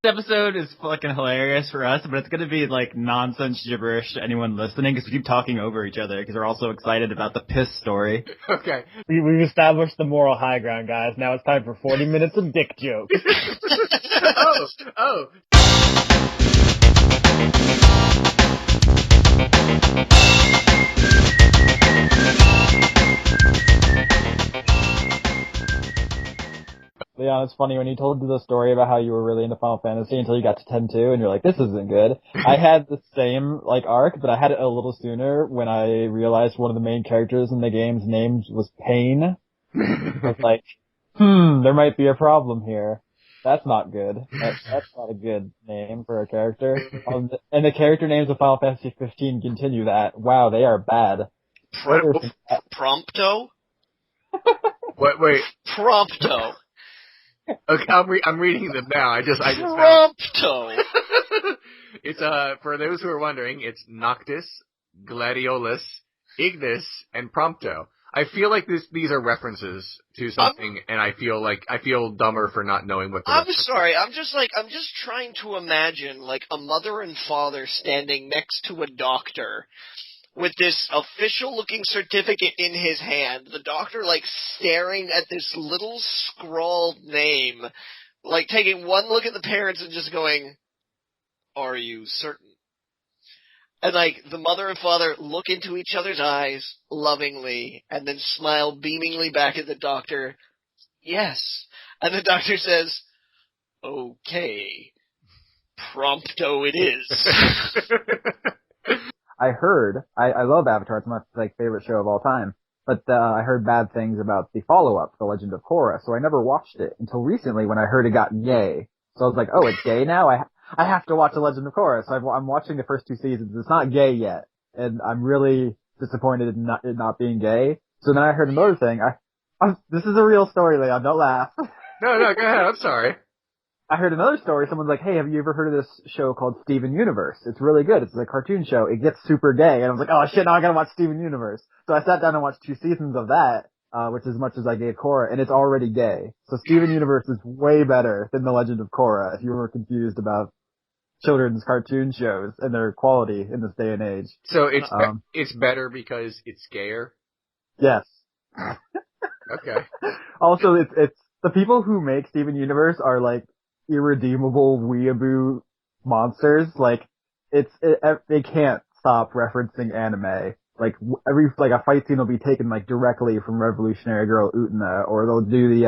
episode is fucking hilarious for us, but it's going to be like nonsense gibberish to anyone listening because we keep talking over each other because we're all so excited about the piss story. Okay. We've established the moral high ground, guys. Now it's time for 40 minutes of dick jokes. Oh. Leon, it's funny when you told the story about how you were really into Final Fantasy until you got to 10-2 and you're like, this isn't good. I had the same, arc, but I had it a little sooner when I realized one of the main characters in the game's name was Pain. I was like, there might be a problem here. That's not good. That's not a good name for a character. And the character names of Final Fantasy 15 continue that. Wow, they are bad. Prompto? Wait. Prompto. Okay, I'm reading them now. I just Prompto. It's for those who are wondering, it's Noctis, Gladiolus, Ignis, and Prompto. I feel like these are references to something, and I feel dumber for not knowing what they're. I'm sorry. I'm just trying to imagine a mother and father standing next to a doctor with this official-looking certificate in his hand. The doctor, staring at this little scrawled name, taking one look at the parents and just going, "Are you certain?" And, the mother and father look into each other's eyes lovingly and then smile beamingly back at the doctor. "Yes." And the doctor says, "Okay. Prompto it is." I heard, I love Avatar, it's my favorite show of all time, but I heard bad things about the follow-up, The Legend of Korra, so I never watched it until recently when I heard it got gay. So I was like, oh, it's gay now? I have to watch The Legend of Korra, so I'm watching the first 2 seasons. It's not gay yet, and I'm really disappointed in it not being gay. So then I heard another thing. This is a real story, Leon, don't laugh. No, go ahead, I'm sorry. I heard another story. Someone's like, hey, have you ever heard of this show called Steven Universe? It's really good. It's a cartoon show. It gets super gay. And I was like, oh shit, now I gotta watch Steven Universe. So I sat down and watched 2 seasons of that, which is as much as I gave Korra, and it's already gay. So Steven Universe is way better than The Legend of Korra, if you were confused about children's cartoon shows and their quality in this day and age. So it's better because it's gayer? Yes. Okay. Also, it's the people who make Steven Universe are irredeemable weeaboo monsters. They can't stop referencing anime. Every a fight scene will be taken directly from Revolutionary Girl Utena, or they'll do the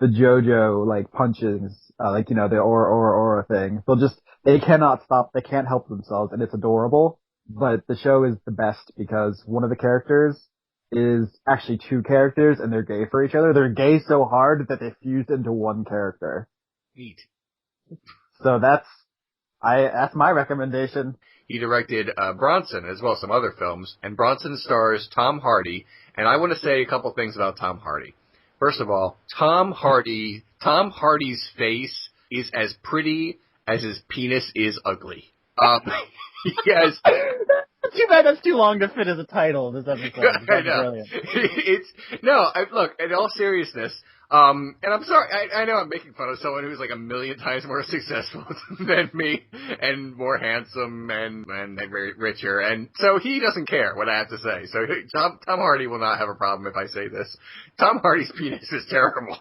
JoJo punches, the aura thing. They cannot stop. They can't help themselves, and it's adorable. But the show is the best because one of the characters is actually 2 characters, and they're gay for each other. They're gay so hard that they fused into one character. Neat. So that's my recommendation. He directed Bronson as well as some other films, and Bronson stars Tom Hardy, and I want to say a couple things about Tom Hardy. First of all, Tom Hardy's face is as pretty as his penis is ugly. Yes. Too bad that's too long to fit as a title of this episode. I know. Brilliant. Look, in all seriousness, and I'm sorry, I know I'm making fun of someone who's a million times more successful than me, and more handsome, and richer, and so he doesn't care what I have to say. So Tom Hardy will not have a problem if I say this. Tom Hardy's penis is terrible.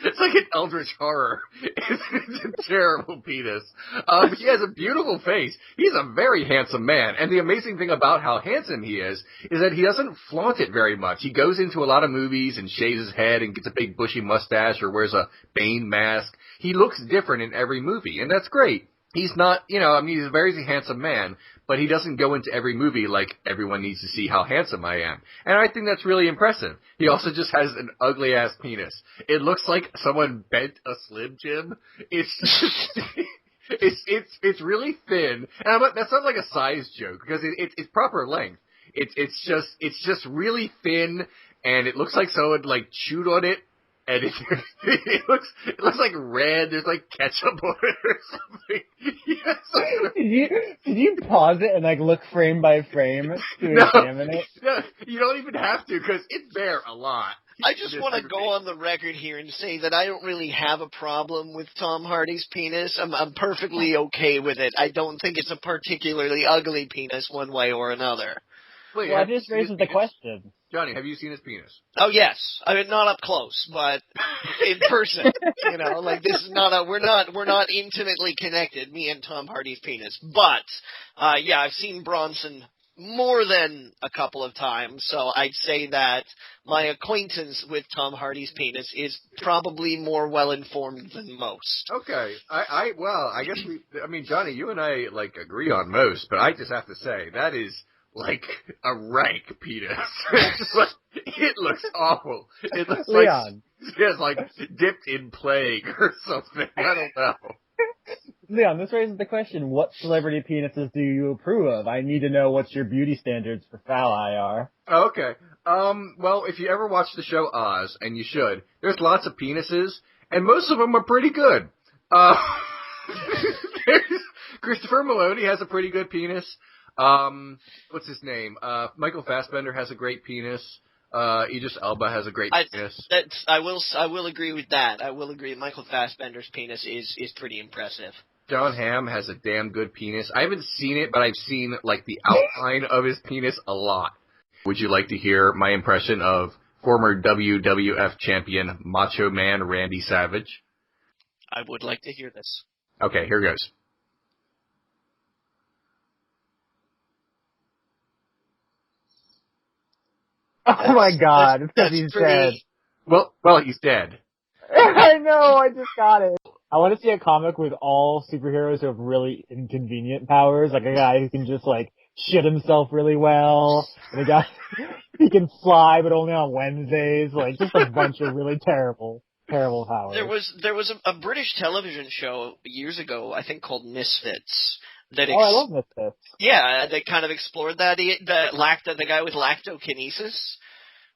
It's like an eldritch horror. It's a terrible penis. He has a beautiful face. He's a very handsome man. And the amazing thing about how handsome he is that he doesn't flaunt it very much. He goes into a lot of movies and shaves his head and gets a big bushy mustache or wears a Bane mask. He looks different in every movie, and that's great. He's not, he's a very handsome man, but he doesn't go into every movie like everyone needs to see how handsome I am. And I think that's really impressive. He also just has an ugly-ass penis. It looks like someone bent a Slim Jim. It's just, it's really thin. And that's not like a size joke, because it's proper length. It's just really thin, and it looks like someone chewed on it and it looks like red. There's like ketchup on it or something. Did you pause it and like look frame by frame to examine it? No, you don't even have to because it's bare a lot. I just want to go on the record here and say that I don't really have a problem with Tom Hardy's penis. I'm perfectly okay with it. I don't think it's a particularly ugly penis one way or another. Wait, well, I just raised the question. Johnny, have you seen his penis? Oh yes, I mean not up close, but in person. You know, like this is not we're not intimately connected, me and Tom Hardy's penis. But yeah, I've seen Bronson more than a couple of times, so I'd say that my acquaintance with Tom Hardy's penis is probably more well informed than most. Okay, I guess Johnny, you and I like agree on most, but I just have to say that is like a rank penis. It looks awful. It looks Leon. like dipped in plague or something. I don't know. Leon, this raises the question, what celebrity penises do you approve of? I need to know what's your beauty standards for foul IR. Okay. Well, if you ever watch the show Oz, and you should, there's lots of penises, and most of them are pretty good. Christopher Maloney has a pretty good penis. What's his name? Michael Fassbender has a great penis. Idris Elba has a great penis. I will agree with that. I will agree. Michael Fassbender's penis is pretty impressive. John Hamm has a damn good penis. I haven't seen it, but I've seen like the outline of his penis a lot. Would you like to hear my impression of former WWF champion Macho Man Randy Savage? I would like to hear this. Okay, here goes. Oh my god, it's because he's dead. Well, he's dead. I know, I just got it. I want to see a comic with all superheroes who have really inconvenient powers, like a guy who can just like shit himself really well, and a guy he can fly but only on Wednesdays, like just a bunch of really terrible powers. There was a British television show years ago, I think called Misfits. I love Misfits. Yeah, they kind of explored that. The guy with lactokinesis.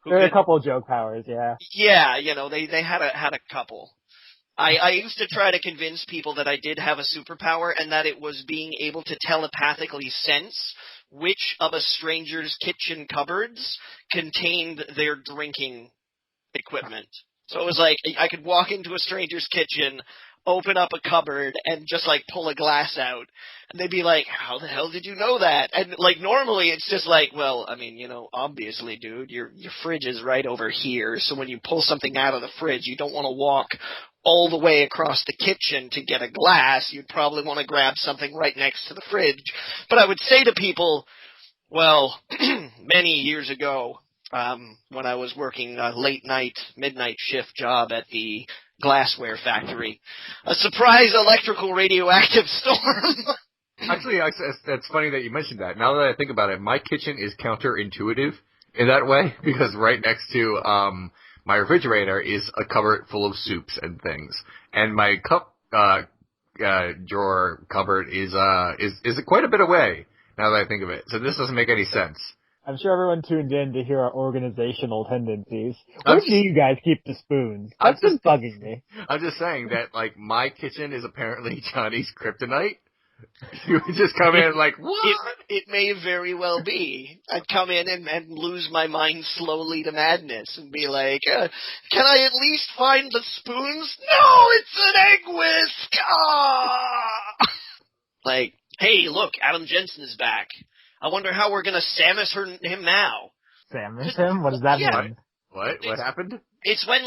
There are a couple of joke powers, yeah. Yeah, you know, they had a couple. I used to try to convince people that I did have a superpower and that it was being able to telepathically sense which of a stranger's kitchen cupboards contained their drinking equipment. So it was like I could walk into a stranger's kitchen, open up a cupboard, and just like pull a glass out. And they'd be like, how the hell did you know that? And like normally it's just like, well, I mean, you know, obviously, dude, your fridge is right over here. So when you pull something out of the fridge, you don't want to walk all the way across the kitchen to get a glass. You'd probably want to grab something right next to the fridge. But I would say to people, well, many years ago, when I was working a late night, midnight shift job at the glassware factory, a surprise electrical radioactive storm. Actually, that's funny that you mentioned that. Now that I think about it, my kitchen is counterintuitive in that way because right next to my refrigerator is a cupboard full of soups and things, and my cup drawer cupboard is quite a bit away. Now that I think of it, so this doesn't make any sense. I'm sure everyone tuned in to hear our organizational tendencies. Where do you guys keep the spoons? That's been bugging me. I'm just saying that, like, my kitchen is apparently Johnny's kryptonite. You would just come in like, what? It may very well be. I'd come in and lose my mind slowly to madness and be like, can I at least find the spoons? No, it's an egg whisk! Ah! Like, hey, look, Adam Jensen is back. I wonder how we're going to Samus him now. Samus him? What does that mean? What happened? It's when,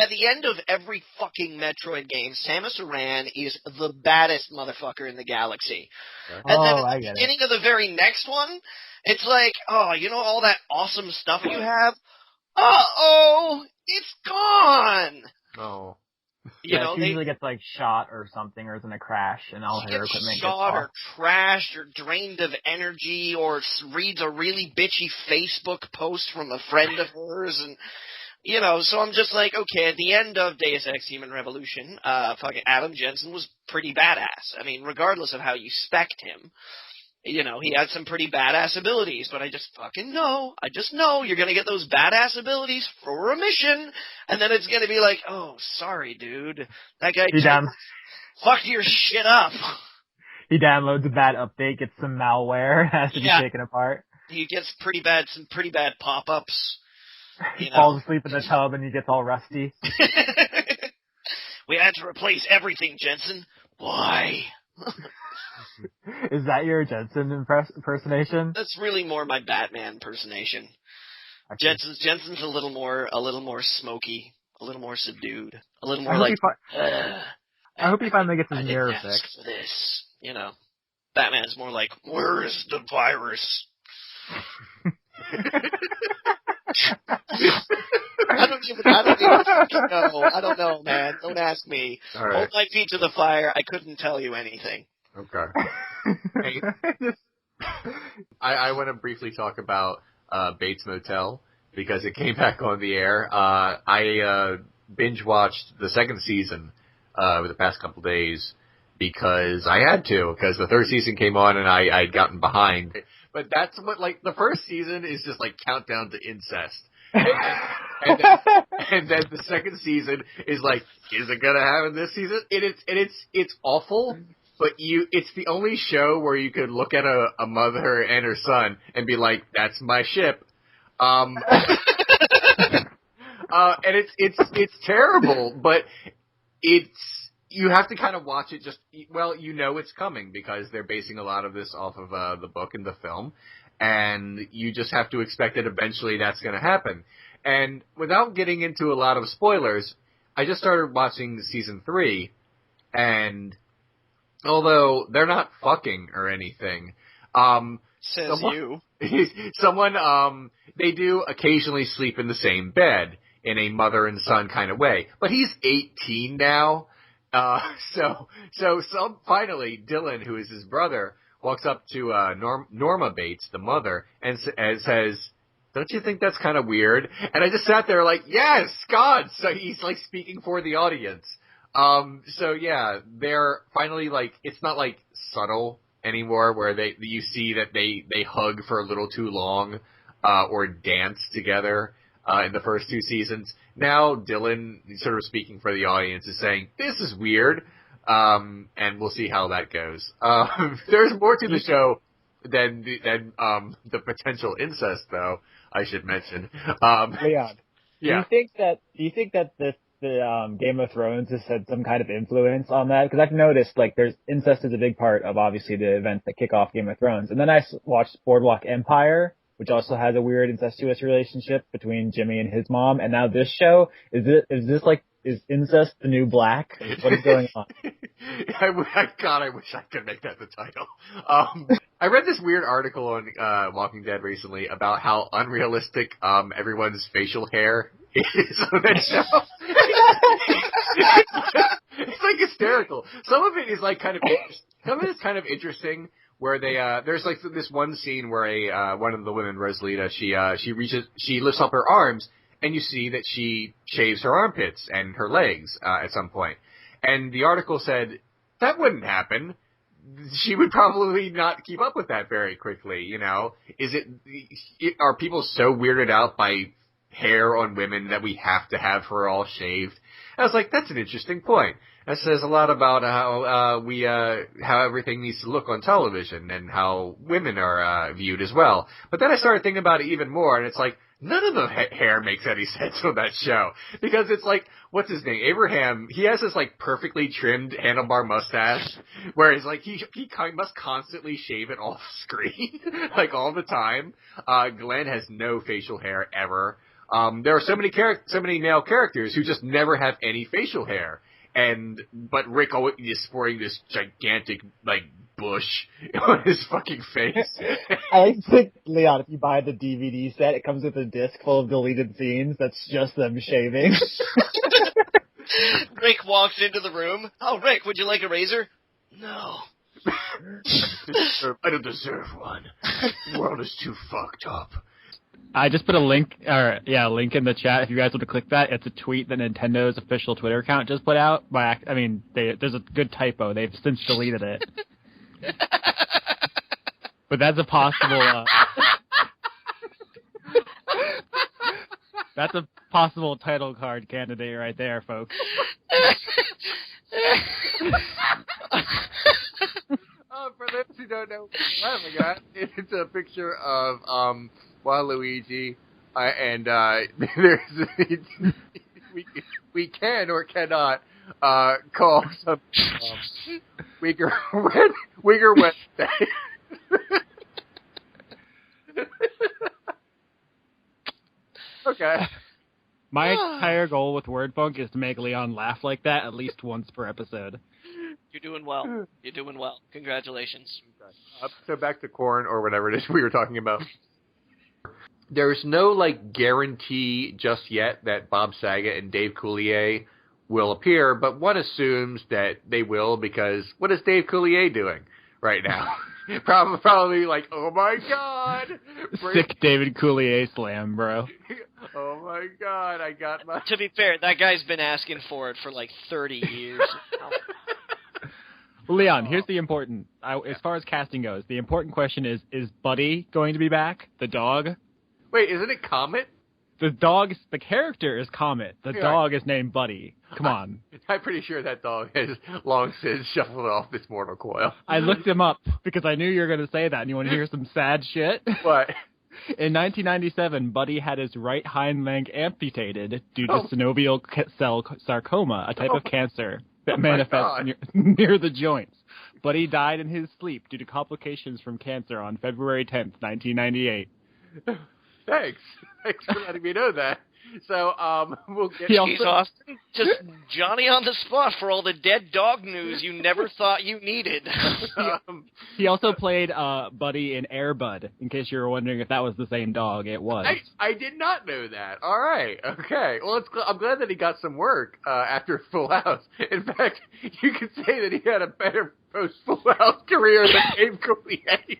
at the end of every fucking Metroid game, Samus Aran is the baddest motherfucker in the galaxy. Okay. And then at the beginning of the very next one, it's like, oh, you know all that awesome stuff you have? Uh-oh, it's gone! Oh. You know, it usually gets like shot or something, or is in a crash, and all her equipment gets shot or trashed or drained of energy, or reads a really bitchy Facebook post from a friend of hers, and you know, so I'm just like, okay, at the end of Deus Ex Human Revolution, fucking Adam Jensen was pretty badass. I mean, regardless of how you spec'd him, You know, he had some pretty badass abilities, but I just fucking know. I just know you're gonna get those badass abilities for a mission, and then it's gonna be like, oh, sorry, dude. That guy fucked your shit up. He downloads a bad update, gets some malware, has to be taken apart. He gets some pretty bad pop-ups. He falls asleep in the tub and he gets all rusty. We had to replace everything, Jensen. Why? Is that your Jensen impersonation? That's really more my Batman impersonation. Jensen's a little more smoky, a little more subdued, a little more I hope he finally gets his mirror fixed. For this, you know. Batman's more like, where's the virus? I don't know, man. Don't ask me. All right. Hold my feet to the fire. I couldn't tell you anything. Okay. Hey, I want to briefly talk about Bates Motel because it came back on the air. I binge watched the second season over the past couple days because I had to, because the third season came on and I'd gotten behind. But that's what, like, the first season is just like countdown to incest. And then the second season is like, is it gonna happen this season? It's awful, but it's the only show where you could look at a mother and her son and be like, that's my ship. And it's terrible, but you have to kind of watch it it's coming because they're basing a lot of this off of the book and the film, and you just have to expect that eventually that's going to happen. And without getting into a lot of spoilers, I just started watching season 3, and although they're not fucking or anything, they do occasionally sleep in the same bed in a mother and son kind of way. But he's 18 now. Finally, Dylan, who is his brother, walks up to Norma Bates, the mother, and says, "Don't you think that's kind of weird?" And I just sat there like, "Yes, God!" So he's like speaking for the audience. They're finally like, it's not like subtle anymore, where you see that they hug for a little too long, or dance together. In the first 2 seasons. Now Dylan, sort of speaking for the audience, is saying, this is weird, and we'll see how that goes. There's more to the show than the potential incest, though, I should mention. Leon, yeah. Do you think that the Game of Thrones has had some kind of influence on that? Because I've noticed, like, there's incest is a big part of, obviously, the events that kick off Game of Thrones. And then I watched Boardwalk Empire, which also has a weird incestuous relationship between Jimmy and his mom. And now this show, is incest the new black? What is going on? I wish I could make that the title. I read this weird article on Walking Dead recently about how unrealistic everyone's facial hair is on that show. It's like hysterical. Some of it is like kind of interesting. Where there's like this one scene where one of the women, Rosalita, she lifts up her arms, and you see that she shaves her armpits and her legs at some point. And the article said that wouldn't happen. She would probably not keep up with that very quickly. You know, are people so weirded out by hair on women that we have to have her all shaved? I was like, that's an interesting point. That says a lot about how everything needs to look on television and how women are viewed as well. But then I started thinking about it even more, and it's like, none of the hair makes any sense on that show. Because it's like, what's his name? Abraham, he has this like perfectly trimmed handlebar mustache, where he's like, he must constantly shave it off screen, like all the time. Glenn has no facial hair ever. There are so many male characters who just never have any facial hair. But Rick always is sporting this gigantic, like, bush on his fucking face. I think, Leon, if you buy the DVD set, it comes with a disc full of deleted scenes that's just them shaving. Rick walks into the room. Oh, Rick, would you like a razor? No. I don't deserve one. The world is too fucked up. I just put a link in the chat. If you guys want to click that, it's a tweet that Nintendo's official Twitter account just put out. There's a good typo. They've since deleted it. But that's a possible. That's a possible title card candidate right there, folks. For those who don't know what we're laughing at, it's a picture of Waluigi, and there's we can or cannot call some Uyghur Wednesday. Okay. My entire goal with Wordfunk is to make Leon laugh like that at least once per episode. You're doing well. You're doing well. Congratulations. So back to corn or whatever it is we were talking about. There's no, guarantee just yet that Bob Saget and Dave Coulier will appear, but one assumes that they will because what is Dave Coulier doing right now? Probably oh my god! Sick David Coulier slam, bro. Oh my god, I got my... To be fair, that guy's been asking for it for 30 years. Well, Leon, here's the important, as far as casting goes, the important question is Buddy going to be back? The dog? Wait, isn't it Comet? The character is Comet. The dog is named Buddy. Come on. I'm pretty sure that dog has long since shuffled off this mortal coil. I looked him up because I knew you were going to say that, and you want to hear some sad shit? What? In 1997, Buddy had his right hind leg amputated due to synovial cell sarcoma, a type of cancer that manifests near the joints. Buddy died in his sleep due to complications from cancer on February 10th, 1998. Thanks for letting me know that. So, we'll get... He's Austin. Just Johnny on the spot for all the dead dog news you never thought you needed. He also played Buddy in Air Bud, in case you were wondering if that was the same dog. It was. I did not know that. All right. Okay. Well, I'm glad that he got some work after Full House. In fact, you could say that he had a better post-Full House career than Dave Coulier.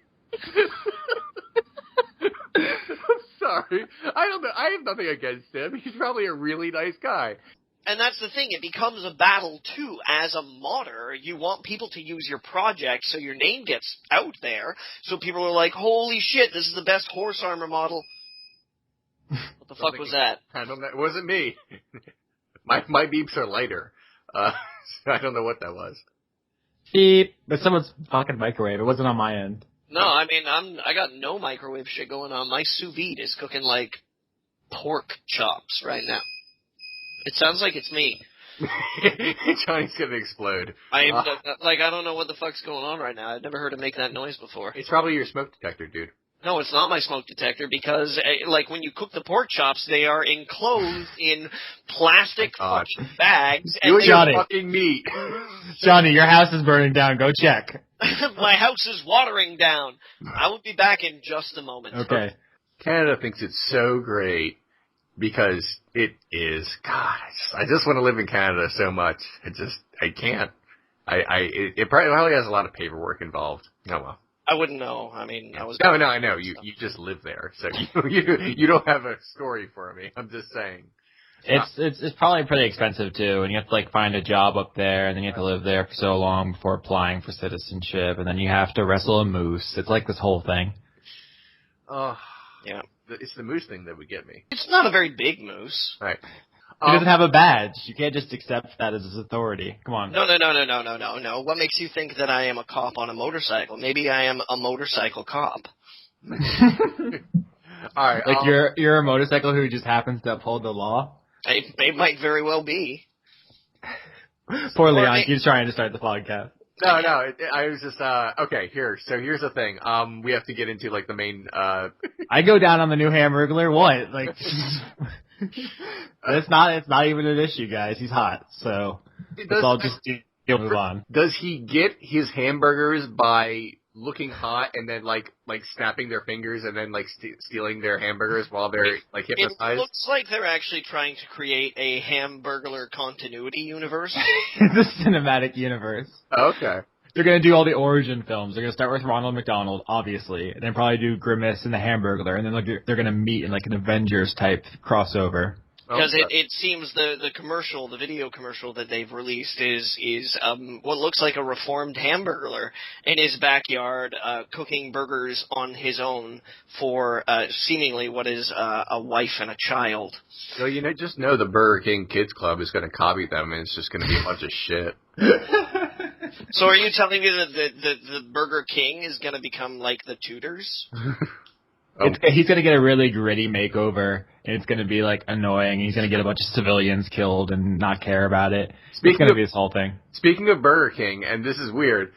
I'm sorry. I don't know. I have nothing against him. He's probably a really nice guy. And that's the thing. It becomes a battle, too. As a modder, you want people to use your project so your name gets out there. So people are like, holy shit, this is the best horse armor model. What the fuck was that? I don't know. It wasn't me. My beeps are lighter. I don't know what that was. Beep. But someone's fucking microwave. It wasn't on my end. No, I mean, I got no microwave shit going on. My sous vide is cooking pork chops right now. It sounds like it's me. Johnny's gonna explode. I don't know what the fuck's going on right now. I've never heard it make that noise before. It's probably your smoke detector, dude. No, it's not my smoke detector because, when you cook the pork chops, they are enclosed in plastic fucking bags. You and Johnny. your fucking meat. Johnny, your house is burning down. Go check. My house is watering down. I will be back in just a moment. Okay. Canada thinks it's so great because it is. God, I just want to live in Canada so much. I can't. It probably has a lot of paperwork involved. Oh well. I wouldn't know. I mean, I was... No, I know. You just live there, so you don't have a story for me. I'm just saying. It's probably pretty expensive too, and you have to find a job up there, and then you have to live there for so long before applying for citizenship, and then you have to wrestle a moose. It's like this whole thing. Yeah. It's the moose thing that would get me. It's not a very big moose. Right. He doesn't have a badge. You can't just accept that as his authority. Come on. No. What makes you think that I am a cop on a motorcycle? Maybe I am a motorcycle cop. All right. You're a motorcycle who just happens to uphold the law? They might very well be. Poor Leon, he's trying to start the podcast. No, I was just, okay, here's the thing. We have to get into, the main, I go down on the new Hamburglar, what? It's not even an issue, guys. He's hot, so let's all just move on. Does he get his hamburgers by looking hot and then, snapping their fingers and then, stealing their hamburgers while they're, hypnotized? It looks like they're actually trying to create a Hamburglar continuity universe. The cinematic universe. Okay. They're going to do all the origin films. They're going to start with Ronald McDonald, obviously, and then probably do Grimace and the Hamburglar, and then they're going to meet in, an Avengers-type crossover. Because it seems the commercial, the video commercial that they've released is what looks like a reformed hamburger in his backyard, cooking burgers on his own for seemingly what is a wife and a child. So just know the Burger King Kids Club is going to copy them, and it's just going to be a bunch of shit. So are you telling me that the Burger King is going to become like the Tudors? He's going to get a really gritty makeover, and it's going to be, like, annoying. He's going to get a bunch of civilians killed and not care about it. It's going to be this whole thing. Speaking of Burger King, and this is weird,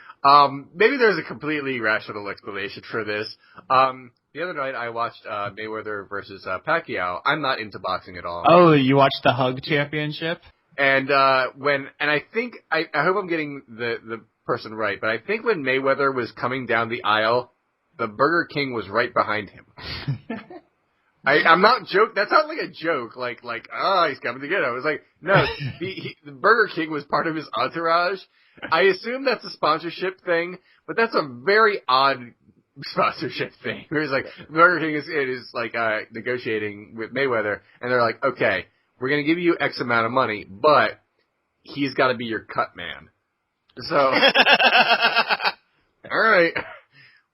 maybe there's a completely rational explanation for this. The other night I watched Mayweather versus Pacquiao. I'm not into boxing at all. Oh, you watched the Hug Championship? And I think, I hope I'm getting the person right, but I think when Mayweather was coming down the aisle, the Burger King was right behind him. I'm not joking. That's not like a joke. Like, he's coming to get him. It was like, no, the Burger King was part of his entourage. I assume that's a sponsorship thing, but that's a very odd sponsorship thing. It was like, Burger King is negotiating with Mayweather, and they're like, okay, we're going to give you X amount of money, but he's got to be your cut man. So, all right.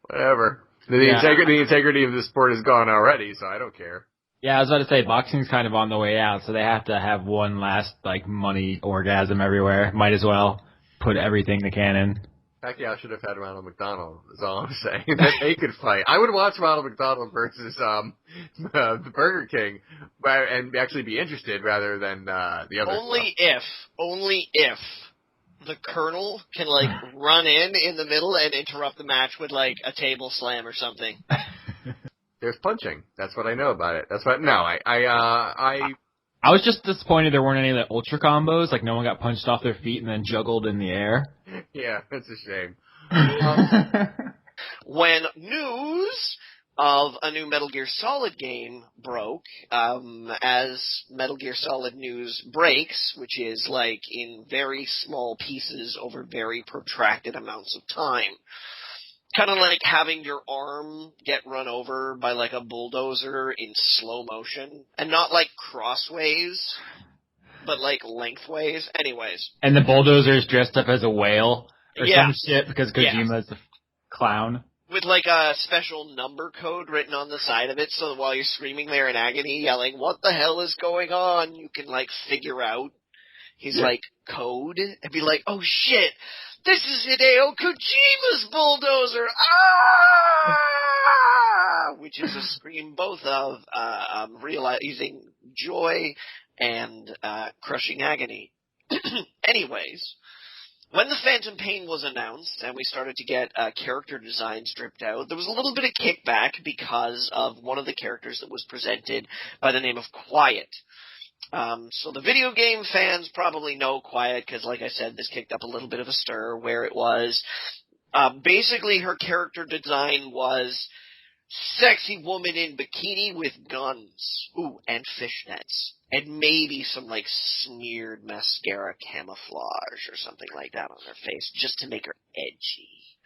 Whatever. The integrity of the sport is gone already, so I don't care. Yeah, I was about to say, boxing's kind of on the way out, so they have to have one last, money orgasm everywhere. Might as well put everything they can in. Pacquiao should have had Ronald McDonald, is all I'm saying. That they could fight. I would watch Ronald McDonald versus the Burger King, and actually be interested rather than the other stuff. Only if the Colonel can, run in the middle and interrupt the match with, a table slam or something. There's punching. That's what I know about it. That's what, no, I was just disappointed there weren't any ultra combos, no one got punched off their feet and then juggled in the air. Yeah, that's a shame. When news of a new Metal Gear Solid game broke, as Metal Gear Solid news breaks, which is in very small pieces over very protracted amounts of time. Kind of like having your arm get run over by a bulldozer in slow motion. And not crossways, but lengthways. Anyways. And the bulldozer is dressed up as a whale or yeah. some shit because Kojima's a clown. With a special number code written on the side of it, so that while you're screaming there in agony, yelling, "What the hell is going on?" you can figure out his code and be like, "Oh shit, this is Hideo Kojima's bulldozer!" Ah! Which is a scream both of realizing joy and crushing agony. Anyways. When the Phantom Pain was announced and we started to get character designs dripped out, there was a little bit of kickback because of one of the characters that was presented by the name of Quiet. So the video game fans probably know Quiet because, like I said, this kicked up a little bit of a stir where it was basically her character design was sexy woman in bikini with guns. Ooh, and fishnets. And maybe some, smeared mascara camouflage or something like that on her face, just to make her edgy.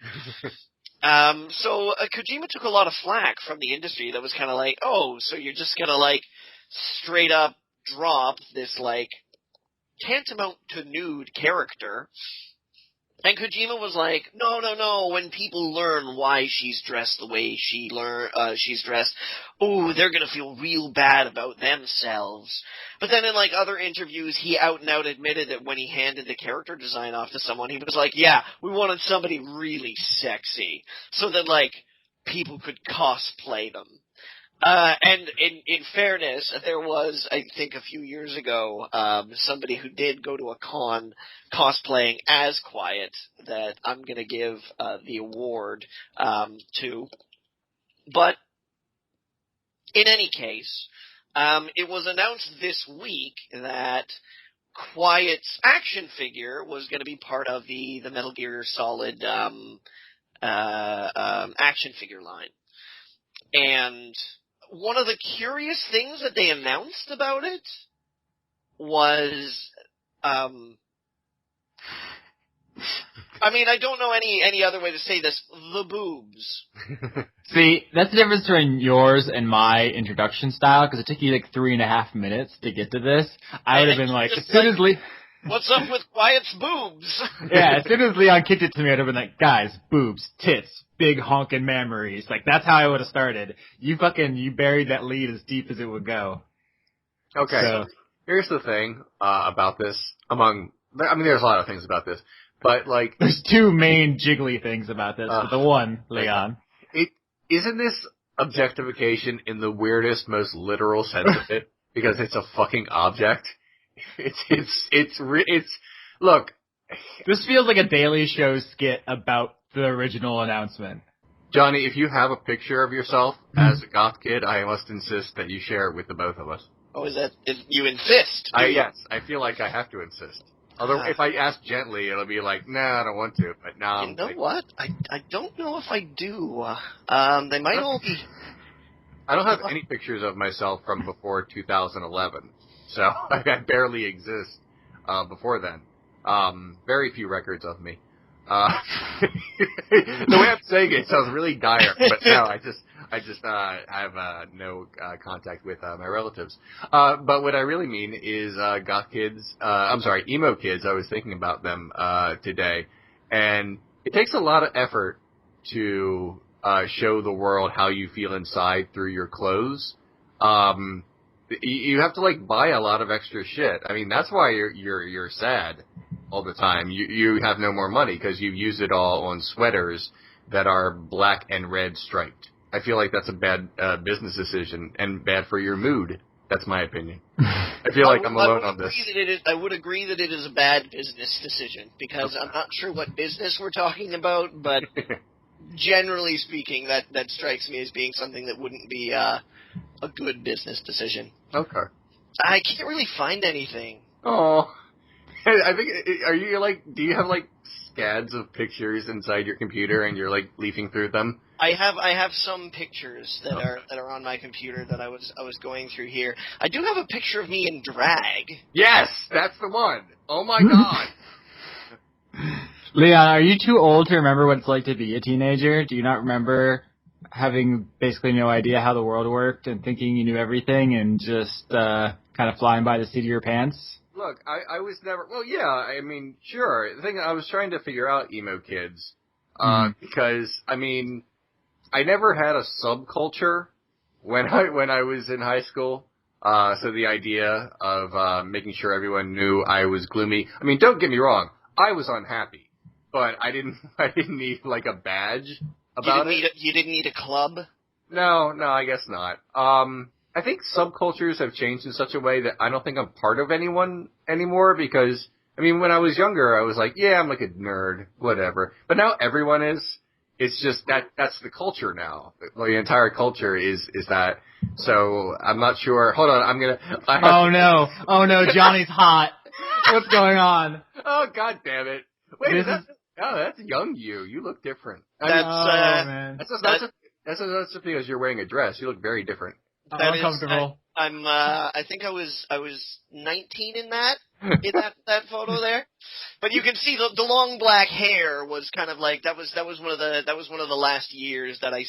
So Kojima took a lot of flack from the industry that was kind of oh, so you're just gonna, straight up drop this, tantamount to nude character. And Kojima was like, no, when people learn why she's dressed the way she's dressed, oh, they're gonna feel real bad about themselves. But then in, other interviews, he out and out admitted that when he handed the character design off to someone, he was like, yeah, we wanted somebody really sexy, so that, people could cosplay them. And in fairness, there was, I think a few years ago, somebody who did go to a con cosplaying as Quiet that I'm gonna give, the award, to. But, in any case, it was announced this week that Quiet's action figure was gonna be part of the Metal Gear Solid, action figure line. And one of the curious things that they announced about it was, I mean, I don't know any other way to say this. The boobs. See, that's the difference between yours and my introduction style, because it took you like 3.5 minutes to get to this. I would have been like, as soon as what's up with Wyatt's boobs? Yeah, as soon as Leon kicked it to me, I'd have been like, guys, boobs, tits, big honkin' memories. Like, that's how I would have started. You buried that lead as deep as it would go. Okay. So, here's the thing about this. There's a lot of things about this, but like, there's two main jiggly things about this. But the one, Leon. Isn't this objectification in the weirdest, most literal sense of it? Because it's a fucking object. Look. This feels like a Daily Show skit about the original announcement. Johnny, if you have a picture of yourself as a goth kid, I must insist that you share it with the both of us. Oh, you insist? Yes, I feel like I have to insist. Although, if I ask gently, it'll be like, nah, I don't want to, but now You know what? I don't know if I do. They might all be... I don't have any pictures of myself from before 2011, so I barely exist before then. Very few records of me. The way I'm saying it sounds really dire, but no, I just have no contact with my relatives. But what I really mean is emo kids. I was thinking about them today, and it takes a lot of effort to show the world how you feel inside through your clothes. You have to like buy a lot of extra shit. I mean, that's why you're sad all the time. You have no more money because you use it all on sweaters that are black and red striped. I feel like that's a bad business decision and bad for your mood. That's my opinion. I feel like I'm alone on this. I would agree that it is a bad business decision because I'm not sure what business we're talking about, but generally speaking, that strikes me as being something that wouldn't be a good business decision. Okay. I can't really find anything. Oh. I think, do you have like scads of pictures inside your computer and you're like leafing through them? I have some pictures that are on my computer that I was going through here. I do have a picture of me in drag. Yes, that's the one. Oh my god. Leon, are you too old to remember what it's like to be a teenager? Do you not remember having basically no idea how the world worked and thinking you knew everything and just kind of flying by the seat of your pants? Look, I was never... Well, yeah, I mean, sure. The thing, I was trying to figure out Emo Kids, because, I mean, I never had a subculture when I was in high school. So the idea of making sure everyone knew I was gloomy... I mean, don't get me wrong, I was unhappy, but I didn't need, like, a badge about it. You didn't need a club? No, I guess not. I think subcultures have changed in such a way that I don't think I'm part of anyone anymore because, I mean, when I was younger, I was like, yeah, I'm like a nerd, whatever. But now everyone is. It's just that's the culture now. The entire culture is that. So I'm not sure. Hold on, Oh no, Johnny's hot. What's going on? Oh, god damn it. Wait, that's young you. You look different. Man. That's just because you're wearing a dress. You look very different. I'm uncomfortable. I think I was 19 in that photo there, but you can see the long black hair was kind of like that was one of the last years that I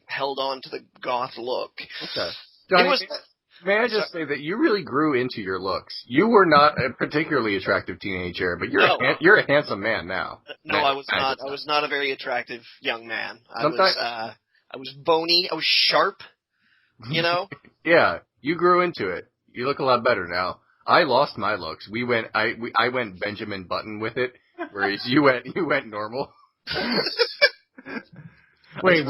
held on to the goth look. Okay. Johnny, may I just say that you really grew into your looks. You were not a particularly attractive teenager, but you're a handsome man now. No, I was not. I was not a very attractive young man. I was bony. I was sharp. You know? Yeah, you grew into it. You look a lot better now. I lost my looks. I went Benjamin Button with it, whereas you went normal. Wait,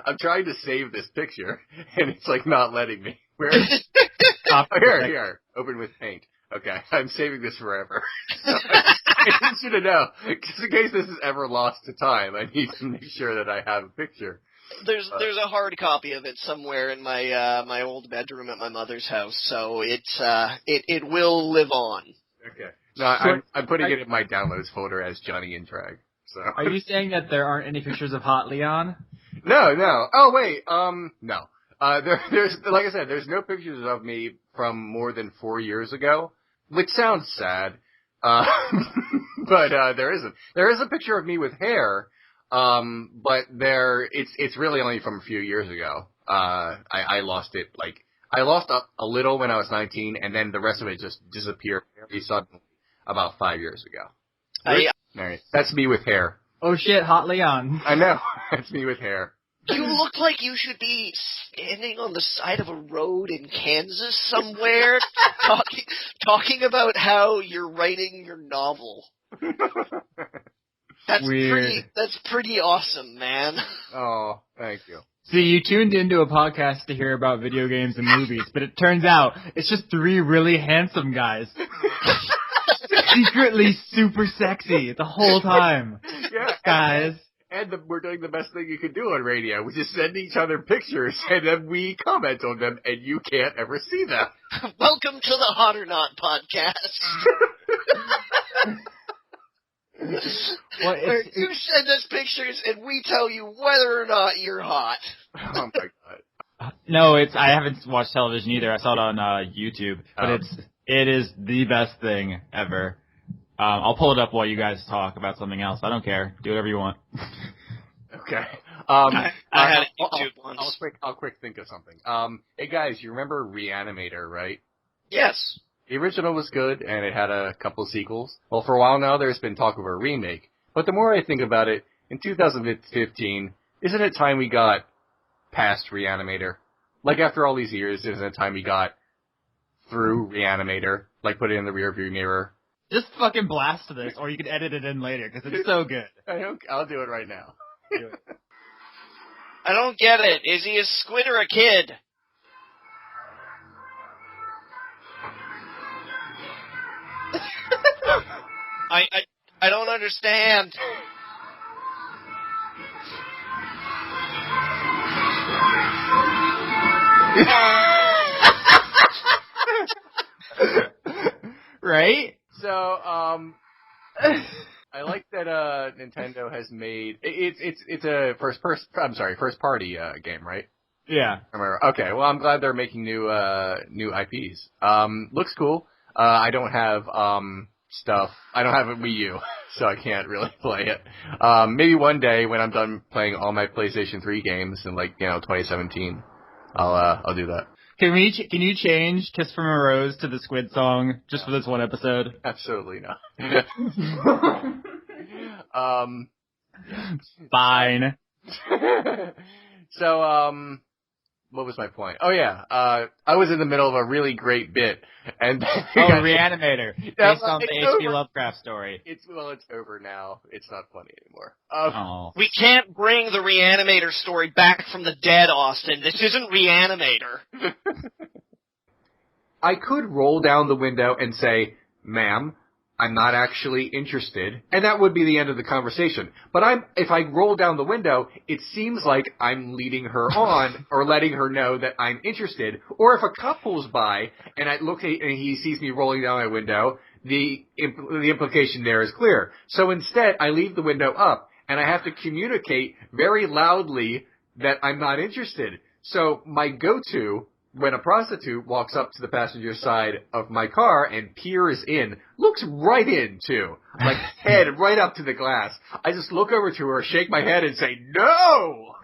I'm trying to save this picture, and it's like not letting me. Where is it? Here. Open with paint. Okay, I'm saving this forever. I need you to know, just in case this is ever lost to time, I need to make sure that I have a picture. There's a hard copy of it somewhere in my old bedroom at my mother's house, so it will live on. Okay. No, I'm putting it in my downloads folder as Johnny in drag. So. Are you saying that there aren't any pictures of hot Leon? No. Oh wait, no. There's like I said, there's no pictures of me from more than 4 years ago, which sounds sad, But there isn't. There is a picture of me with hair, but it's really only from a few years ago. I lost it, I lost a little when I was 19, and then the rest of it just disappeared very suddenly about 5 years ago. That's me with hair. Oh shit, Hot Leon. I know. That's me with hair. You look like you should be standing on the side of a road in Kansas somewhere, talking about how you're writing your novel. That's weird. That's pretty awesome, man. Oh, thank you. See, you tuned into a podcast to hear about video games and movies, but it turns out it's just three really handsome guys. Secretly super sexy the whole time. Yeah, guys. And we're doing the best thing you can do on radio, which is send each other pictures, and then we comment on them, and you can't ever see them. Welcome to the Hot or Not podcast. Well, you send us pictures, and we tell you whether or not you're hot. Oh my god. No, I haven't watched television either. I saw it on YouTube, but it is the best thing ever. I'll pull it up while you guys talk about something else. I don't care. Do whatever you want. Okay. I had a YouTube once. I'll quick think of something. Hey guys, you remember Reanimator, right? Yes. The original was good, and it had a couple sequels. Well, for a while now, there's been talk of a remake. But the more I think about it, in 2015, isn't it time we got past Reanimator? Like, after all these years, isn't it time we got through Reanimator? Like, put it in the rearview mirror? Just fucking blast this, or you can edit it in later, because it's so good. I'll do it right now. Do it. I don't get it. Is he a squid or a kid? I don't understand. Right? So, I like that Nintendo has made it's a first party game, right? Yeah. Okay, well I'm glad they're making new IPs. Looks cool. I don't have I don't have a Wii U, so I can't really play it. Maybe one day when I'm done playing all my PlayStation 3 games in 2017, I'll do that. Can you change "Kiss from a Rose" to the Squid song just for this one episode? Absolutely not. Fine. So, what was my point? Oh yeah, I was in the middle of a really great bit, and Reanimator, based on the H.P. Lovecraft story. It's over now. It's not funny anymore. We can't bring the Reanimator story back from the dead, Austin. This isn't Reanimator. I could roll down the window and say, "Ma'am, I'm not actually interested," and that would be the end of the conversation. But if I roll down the window, it seems like I'm leading her on or letting her know that I'm interested. Or if a cop pulls by and and he sees me rolling down my window, the implication there is clear. So instead, I leave the window up and I have to communicate very loudly that I'm not interested. So my go-to, when a prostitute walks up to the passenger side of my car and peers in, looks right in, too. Like, head right up to the glass. I just look over to her, shake my head, and say, "No!"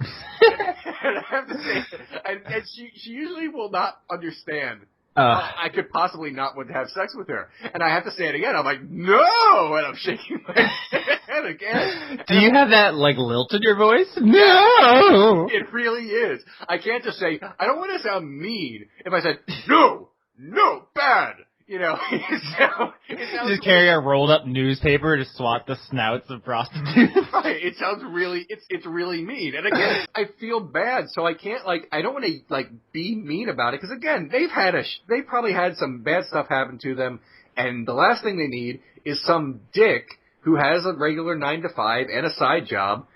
And I have to say, and she usually will not understand. I could possibly not want to have sex with her. And I have to say it again. I'm like, "No!" And I'm shaking my head again. Do you have that, lilt in your voice? No! It really is. I can't just say, I don't want to sound mean. If I said, "No! No! Bad!" it sounds just carry a rolled up newspaper to swat the snouts of prostitutes. Right. It sounds really, it's really mean. And again, I feel bad, so I can't, I don't want to, be mean about it, because again, they've probably had some bad stuff happen to them, and the last thing they need is some dick who has a regular 9 to 5 and a side job,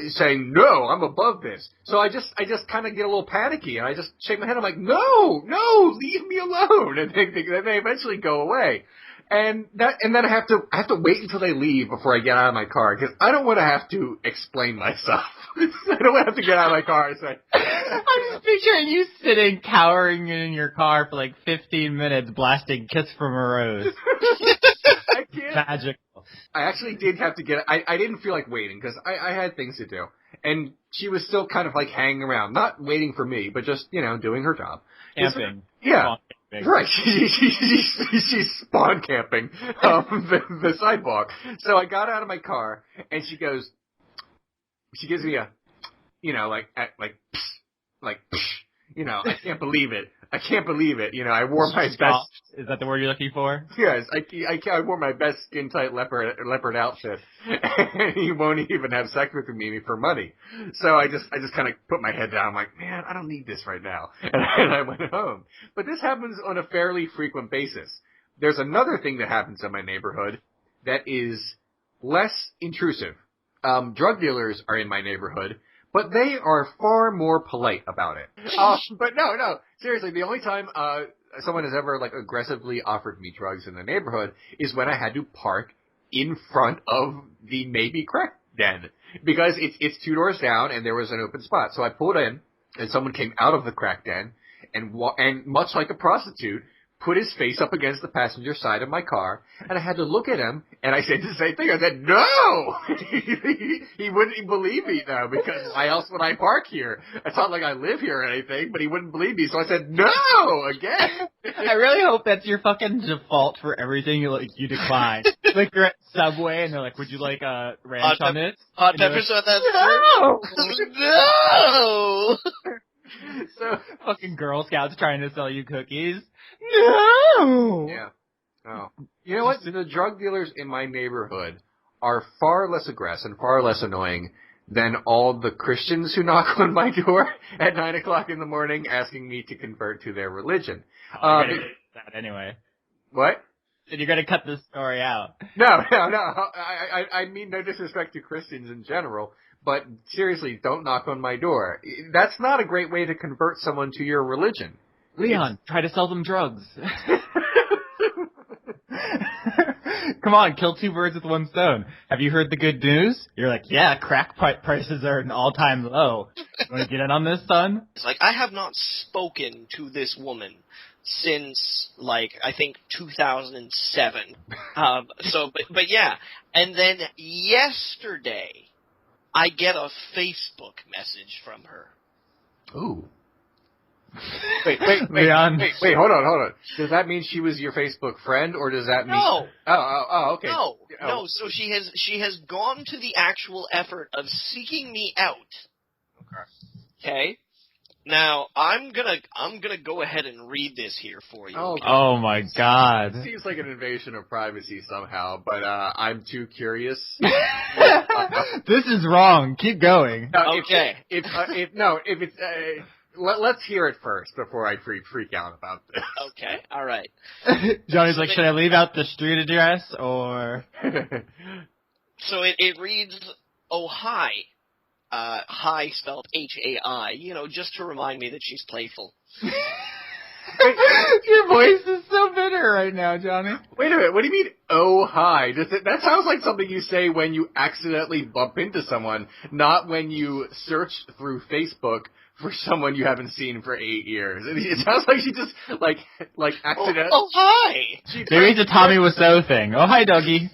saying, "No, I'm above this." So I just kind of get a little panicky, and I just shake my head. I'm like, "No, leave me alone." And they eventually go away. And then I have to wait until they leave before I get out of my car, because I don't want to have to explain myself. I don't want to have to get out of my car and say, I'm just picturing you sitting, cowering in your car for 15 minutes, blasting "Kiss from a Rose." Magic. I actually did have to get. I didn't feel like waiting because I had things to do, and she was still kind of like hanging around, not waiting for me, but just doing her job. Camping. Yeah. Camping. Right, she's spawn camping the sidewalk. So I got out of my car, and she gives me a, I can't believe it. I can't believe it. I wore my best. Is that the word you're looking for? Yes, I wore my best skin tight leopard outfit, and he won't even have sex with me for money. So I just kind of put my head down. I'm like, man, I don't need this right now, and I went home. But this happens on a fairly frequent basis. There's another thing that happens in my neighborhood that is less intrusive. Drug dealers are in my neighborhood, but they are far more polite about it. But no, seriously, the only time someone has ever aggressively offered me drugs in the neighborhood is when I had to park in front of the maybe crack den because it's 2 doors down and there was an open spot. So I pulled in and someone came out of the crack den and much like a prostitute, put his face up against the passenger side of my car, and I had to look at him, and I said the same thing. I said, no! He wouldn't believe me, though, because why else would I park here? It's not like I live here or anything, but he wouldn't believe me, so I said, no! Again! I really hope that's your fucking default for everything you decline. Like, you're at Subway, and they're like, would you like a ranch on it? Hot peppers on that? No! So fucking Girl Scouts trying to sell you cookies. No! Yeah. Oh. You know what? The drug dealers in my neighborhood are far less aggressive and far less annoying than all the Christians who knock on my door at 9 o'clock in the morning asking me to convert to their religion. That anyway. What? And you're gonna cut this story out. No. I mean no disrespect to Christians in general. But seriously, don't knock on my door. That's not a great way to convert someone to your religion. Leon, try to sell them drugs. Come on, kill 2 birds with 1 stone. Have you heard the good news? You're like, yeah, crack prices are at an all-time low. You want to get in on this, son? It's like, I have not spoken to this woman since, I think 2007. But yeah. And then yesterday, I get a Facebook message from her. Ooh. Wait, Leon. Wait, hold on. Does that mean she was your Facebook friend, or does that mean... No. Oh, okay. No, so she has gone to the actual effort of seeking me out. Okay? Now, I'm gonna go ahead and read this here for you. Oh my god. It seems like an invasion of privacy somehow, but I'm too curious. This is wrong. Keep going. No, okay. Let's hear it first before I freak out about this. Okay, all right. Johnny's like, should I leave out the street address or? So it reads, oh hi. Hi spelled H-A-I, just to remind me that she's playful. Your voice is so bitter right now, Johnny. Wait a minute, what do you mean, oh hi? That sounds like something you say when you accidentally bump into someone, not when you search through Facebook for someone you haven't seen for 8 years. It sounds like she just, accidentally... Oh hi! Maybe it's a Tommy Wiseau thing. Oh, hi, Dougie.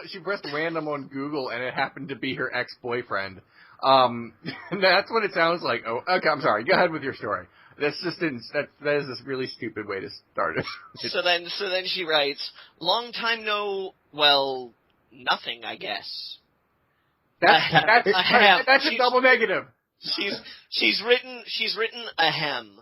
She pressed random on Google, and it happened to be her ex-boyfriend. That's what it sounds like. Oh, okay, I'm sorry. Go ahead with your story. That is this really stupid way to start it. So then she writes, long time no, well, nothing, I guess. That's a double negative. She's written ahem.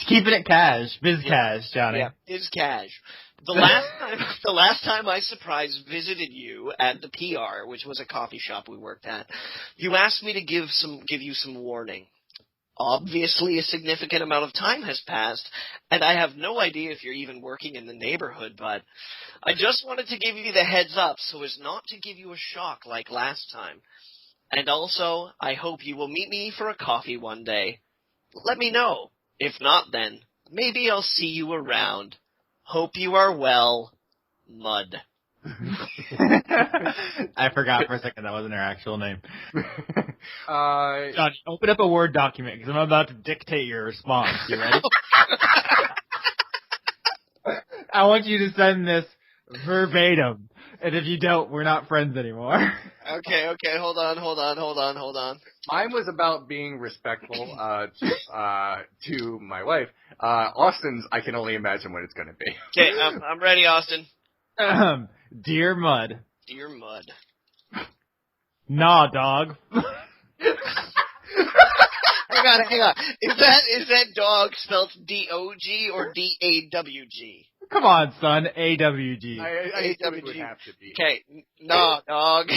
Keeping it cash, biz cash, Johnny. Yeah, biz cash. The last time I surprise visited you at the PR, which was a coffee shop we worked at, you asked me to give you some warning. Obviously, a significant amount of time has passed, and I have no idea if you're even working in the neighborhood, but I just wanted to give you the heads up so as not to give you a shock like last time. And also, I hope you will meet me for a coffee one day. Let me know. If not, then maybe I'll see you around. Hope you are well, Mud. I forgot for a second that wasn't her actual name. Johnny, open up a Word document because I'm about to dictate your response. You ready? I want you to send this Verbatim. And if you don't, we're not friends anymore. Okay, hold on. Mine was about being respectful to my wife. Austin's, I can only imagine what it's going to be. Okay, I'm ready, Austin. Dear Mud. Dear Mud. Nah, dog. Hang on. Is that dog spelled D-O-G or D-A-W-G? Come on, son. A-W-G. I think it would have to be. Okay, nah, dog.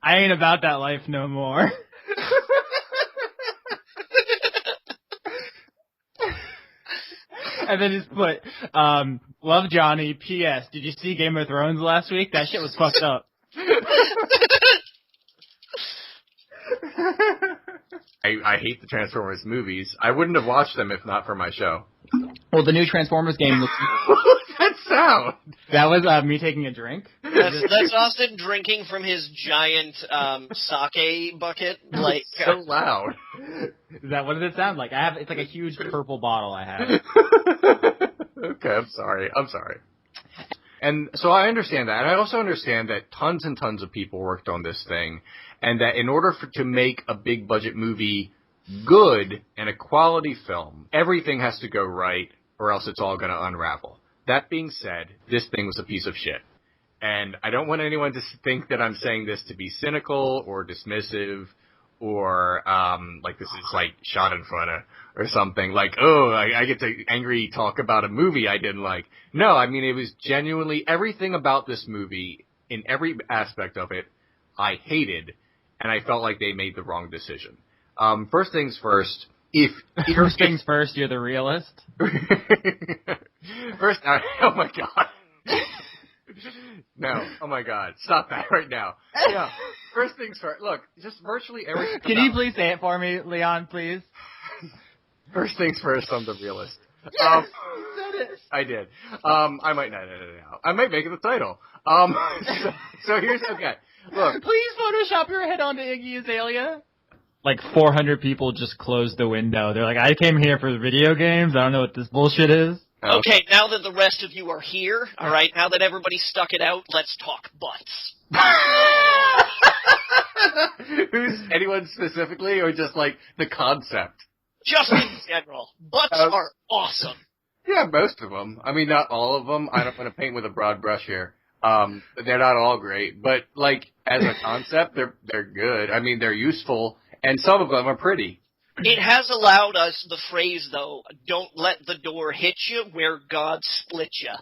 I ain't about that life no more. And then just put, love Johnny, P.S. Did you see Game of Thrones last week? That shit was fucked up. I hate the Transformers movies. I wouldn't have watched them if not for my show. Well, the new Transformers game looks... That sound? That was me taking a drink. That's Austin drinking from his giant sake bucket. Like so loud. Is that what does it sound like? It's like a huge purple bottle I have. Okay, I'm sorry. And so I understand that. And I also understand that tons and tons of people worked on this thing. And that in order to make a big budget movie good and a quality film, everything has to go right or else it's all going to unravel. That being said, this thing was a piece of shit. And I don't want anyone to think that I'm saying this to be cynical or dismissive or like this is like shot in front of or something. Like, oh, I get to angry talk about a movie I didn't like. No, I mean, it was genuinely everything about this movie, in every aspect of it, I hated. And I felt like they made the wrong decision. First things first, First things first, you're the realist? First, oh my god. No, oh my god. Stop that right now. Yeah. First things first. Look, just virtually everything. Can you please say it for me, Leon, please? First things first, I'm the realist. Yes, I did. I might not edit it out. I might make it the title. So here's, okay. Look. Please Photoshop your head onto Iggy Azalea. Like 400 people just closed the window. They're like, I came here for the video games. I don't know what this bullshit is. Okay, now that the rest of you are here, alright, now that everybody stuck it out, let's talk butts. Who's, anyone specifically, or just like the concept? Just in general. Butts are awesome. Yeah, most of them. I mean, not all of them. I don't want to paint with a broad brush here. They're not all great, but like as a concept, they're good. I mean, they're useful, and some of them are pretty. It has allowed us the phrase, though, don't let the door hit you where God split you.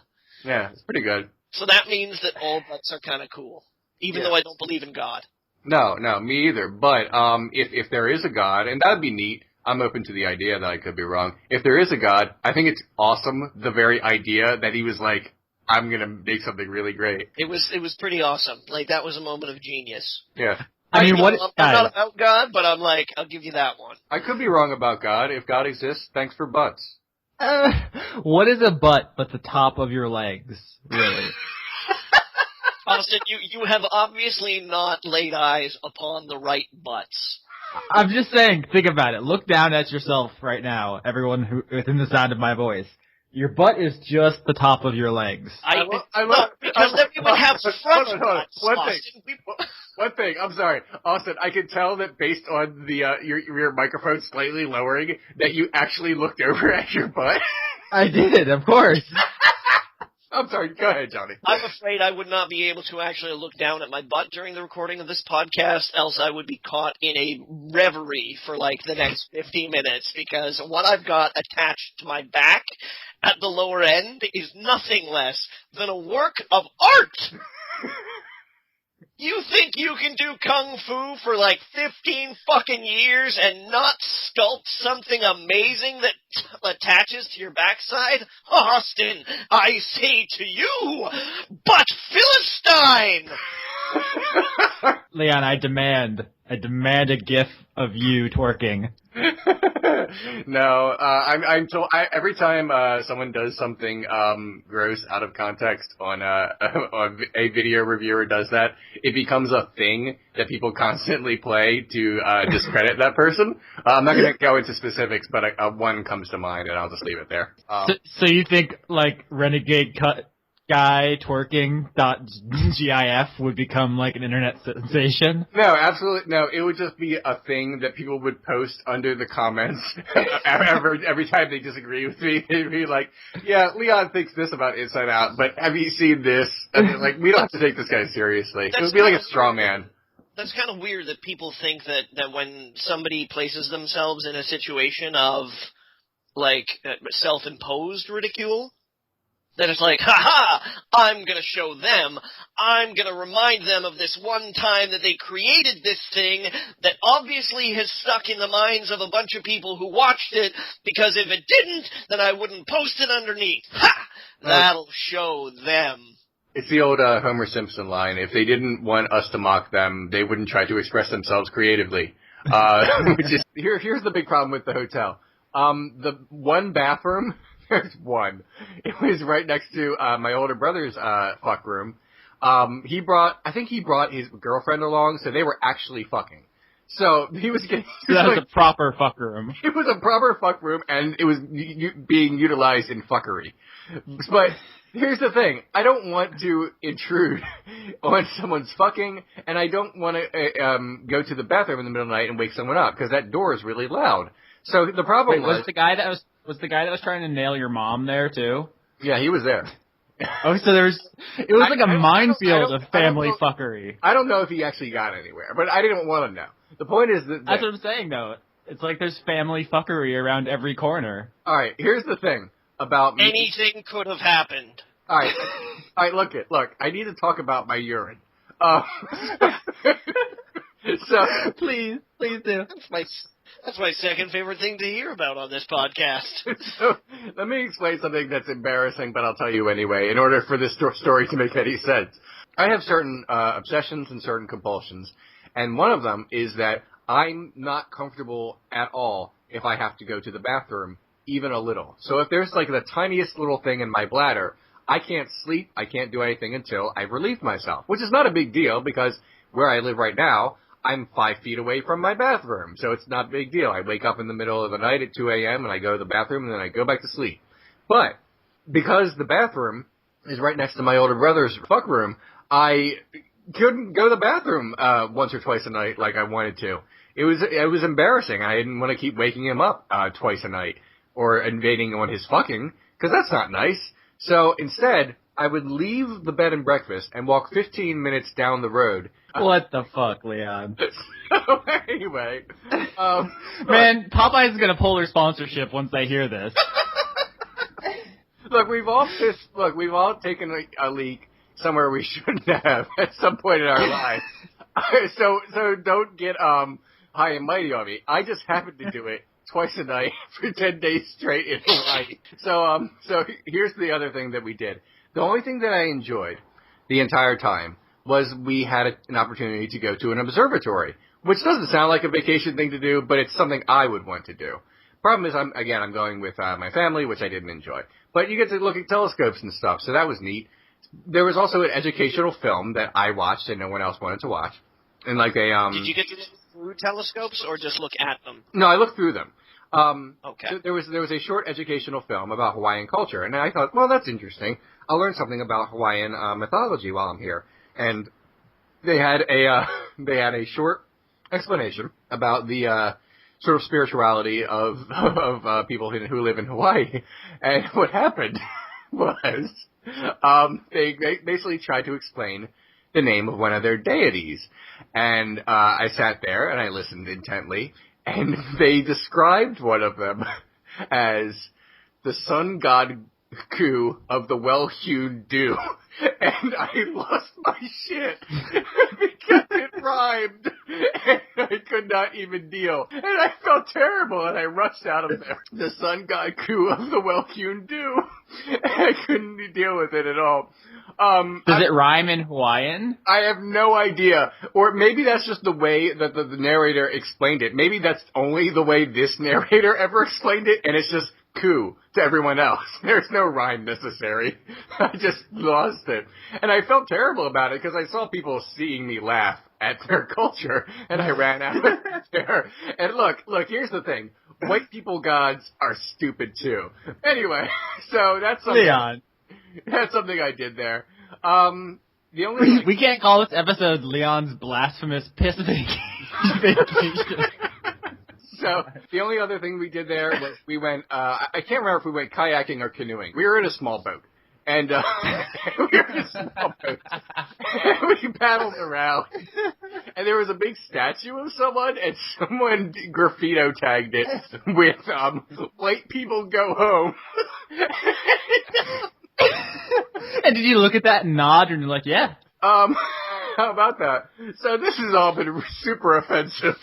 Yeah, it's pretty good. So that means that all butts are kind of cool, even though I don't believe in God. No, me either. But if there is a God, and that'd be neat. I'm open to the idea that I could be wrong. If there is a God, I think it's awesome. The very idea that he was like, I'm gonna make something really great. It was pretty awesome. Like, that was a moment of genius. Yeah. I mean, I'm not about God, but I'm like, I'll give you that one. I could be wrong about God. If God exists, thanks for butts. What is a butt but the top of your legs, really? Austin, you have obviously not laid eyes upon the right butts. I'm just saying, think about it. Look down at yourself right now, everyone who within the sound of my voice. Your butt is just the top of your legs. Because then we would have front butts, One thing, I'm sorry, Austin, I can tell that based on the your microphone slightly lowering, that you actually looked over at your butt. I did, of course. I'm sorry, go ahead, Johnny. I'm afraid I would not be able to actually look down at my butt during the recording of this podcast, else I would be caught in a reverie for like the next 15 minutes, because what I've got attached to my back at the lower end is nothing less than a work of art! You think you can do kung fu for like 15 fucking years and not sculpt something amazing that attaches to your backside? Austin, I say to you, but Philistine! Leon, I demand a gif of you twerking. No, I'm told every time someone does something gross out of context on a video reviewer does that, it becomes a thing that people constantly play to discredit that person. I'm not going to go into specifics, but one comes to mind, and I'll just leave it there. So you think like Renegade Cut guy twerking.gif would become like an internet sensation. No, absolutely no. It would just be a thing that people would post under the comments every time they disagree with me. They'd be like, "Yeah, Leon thinks this about Inside Out, but have you seen this?" And they're like, "We don't have to take this guy seriously." It would be like a straw man. That's kind of weird that people think that when somebody places themselves in a situation of like self-imposed ridicule, that it's like, ha-ha, I'm going to show them, I'm going to remind them of this one time that they created this thing that obviously has stuck in the minds of a bunch of people who watched it, because if it didn't, then I wouldn't post it underneath. Ha! That'll show them. It's the old Homer Simpson line, if they didn't want us to mock them, they wouldn't try to express themselves creatively. Which is, here's the big problem with the hotel. The one bathroom... There's one. It was right next to my older brother's fuck room. I think he brought his girlfriend along, so they were actually fucking. So he was getting. That was a proper fuck room. It was a proper fuck room, and it was being utilized in fuckery. But here's the thing: I don't want to intrude on someone's fucking, and I don't want to go to the bathroom in the middle of the night and wake someone up because that door is really loud. So the problem was the guy that was trying to nail your mom there too? Yeah, he was there. Oh, so it was like a minefield of family fuckery. I don't know if he actually got anywhere, but I didn't want to know. The point is that... That's what I'm saying, though. It's like there's family fuckery around every corner. Alright, here's the thing about me. Anything could have happened. Alright, look, I need to talk about my urine. So... Please do. That's my second favorite thing to hear about on this podcast. So, let me explain something that's embarrassing, but I'll tell you anyway, in order for this story to make any sense. I have certain obsessions and certain compulsions, and one of them is that I'm not comfortable at all if I have to go to the bathroom, even a little. So if there's like the tiniest little thing in my bladder, I can't sleep, I can't do anything until I've relieved myself, which is not a big deal because where I live right now, I'm 5 feet away from my bathroom, so it's not a big deal. I wake up in the middle of the night at 2 a.m. and I go to the bathroom and then I go back to sleep. But because the bathroom is right next to my older brother's fuck room, I couldn't go to the bathroom once or twice a night like I wanted to. It was embarrassing. I didn't want to keep waking him up twice a night or invading on his fucking, because that's not nice. So instead, I would leave the bed and breakfast and walk 15 minutes down the road. What the fuck, Leon? So anyway, man, Popeye's gonna pull their sponsorship once they hear this. Look, we've all taken a leak somewhere we shouldn't have at some point in our lives. So don't get high and mighty on me. I just happened to do it twice a night for 10 days straight in Hawaii. So here's the other thing that we did. The only thing that I enjoyed the entire time was we had an opportunity to go to an observatory, which doesn't sound like a vacation thing to do, but it's something I would want to do. Problem is, I'm going with my family, which I didn't enjoy. But you get to look at telescopes and stuff, so that was neat. There was also an educational film that I watched and no one else wanted to watch. And like they Did you get to look through telescopes or just look at them? No, I looked through them. Okay. There was a short educational film about Hawaiian culture, and I thought, well, that's interesting. I'll learn something about Hawaiian mythology while I'm here. And they had a short explanation about the sort of spirituality of people who live in Hawaii. And what happened was they basically tried to explain the name of one of their deities. And I sat there and I listened intently, and they described one of them as the sun god Ku of the well-hewn dew. And I lost my shit because it rhymed, and I could not even deal. And I felt terrible, and I rushed out of there. The sun god Ku of the well-hewn dew. And I couldn't deal with it at all. Does it rhyme in Hawaiian? I have no idea. Or maybe that's just the way that the narrator explained it. Maybe that's only the way this narrator ever explained it, and it's just Ku to everyone else. There's no rhyme necessary. I just lost it. And I felt terrible about it because I saw people seeing me laugh at their culture, and I ran out of there. And look, here's the thing. White people gods are stupid too. Anyway, so that's something. Leon. That's something I did there. The only we can't call this episode Leon's blasphemous piss vacation. So, the only other thing we did there was we went, I can't remember if we went kayaking or canoeing. We were in a small boat. And, we were in a small boat. And we paddled around. And there was a big statue of someone, and someone graffito tagged it with, white people go home. And did you look at that and nod and you're like, yeah? How about that? So this has all been super offensive.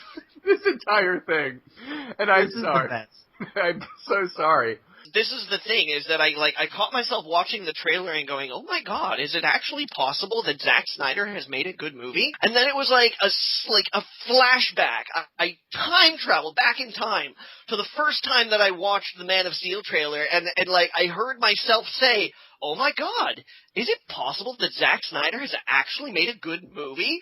This entire thing. And I'm sorry. I'm so sorry. This is the thing, is that I caught myself watching the trailer and going, oh my god, is it actually possible that Zack Snyder has made a good movie? And then it was like a flashback. I time traveled back in time to the first time that I watched the Man of Steel trailer, and I heard myself say, oh my god, is it possible that Zack Snyder has actually made a good movie?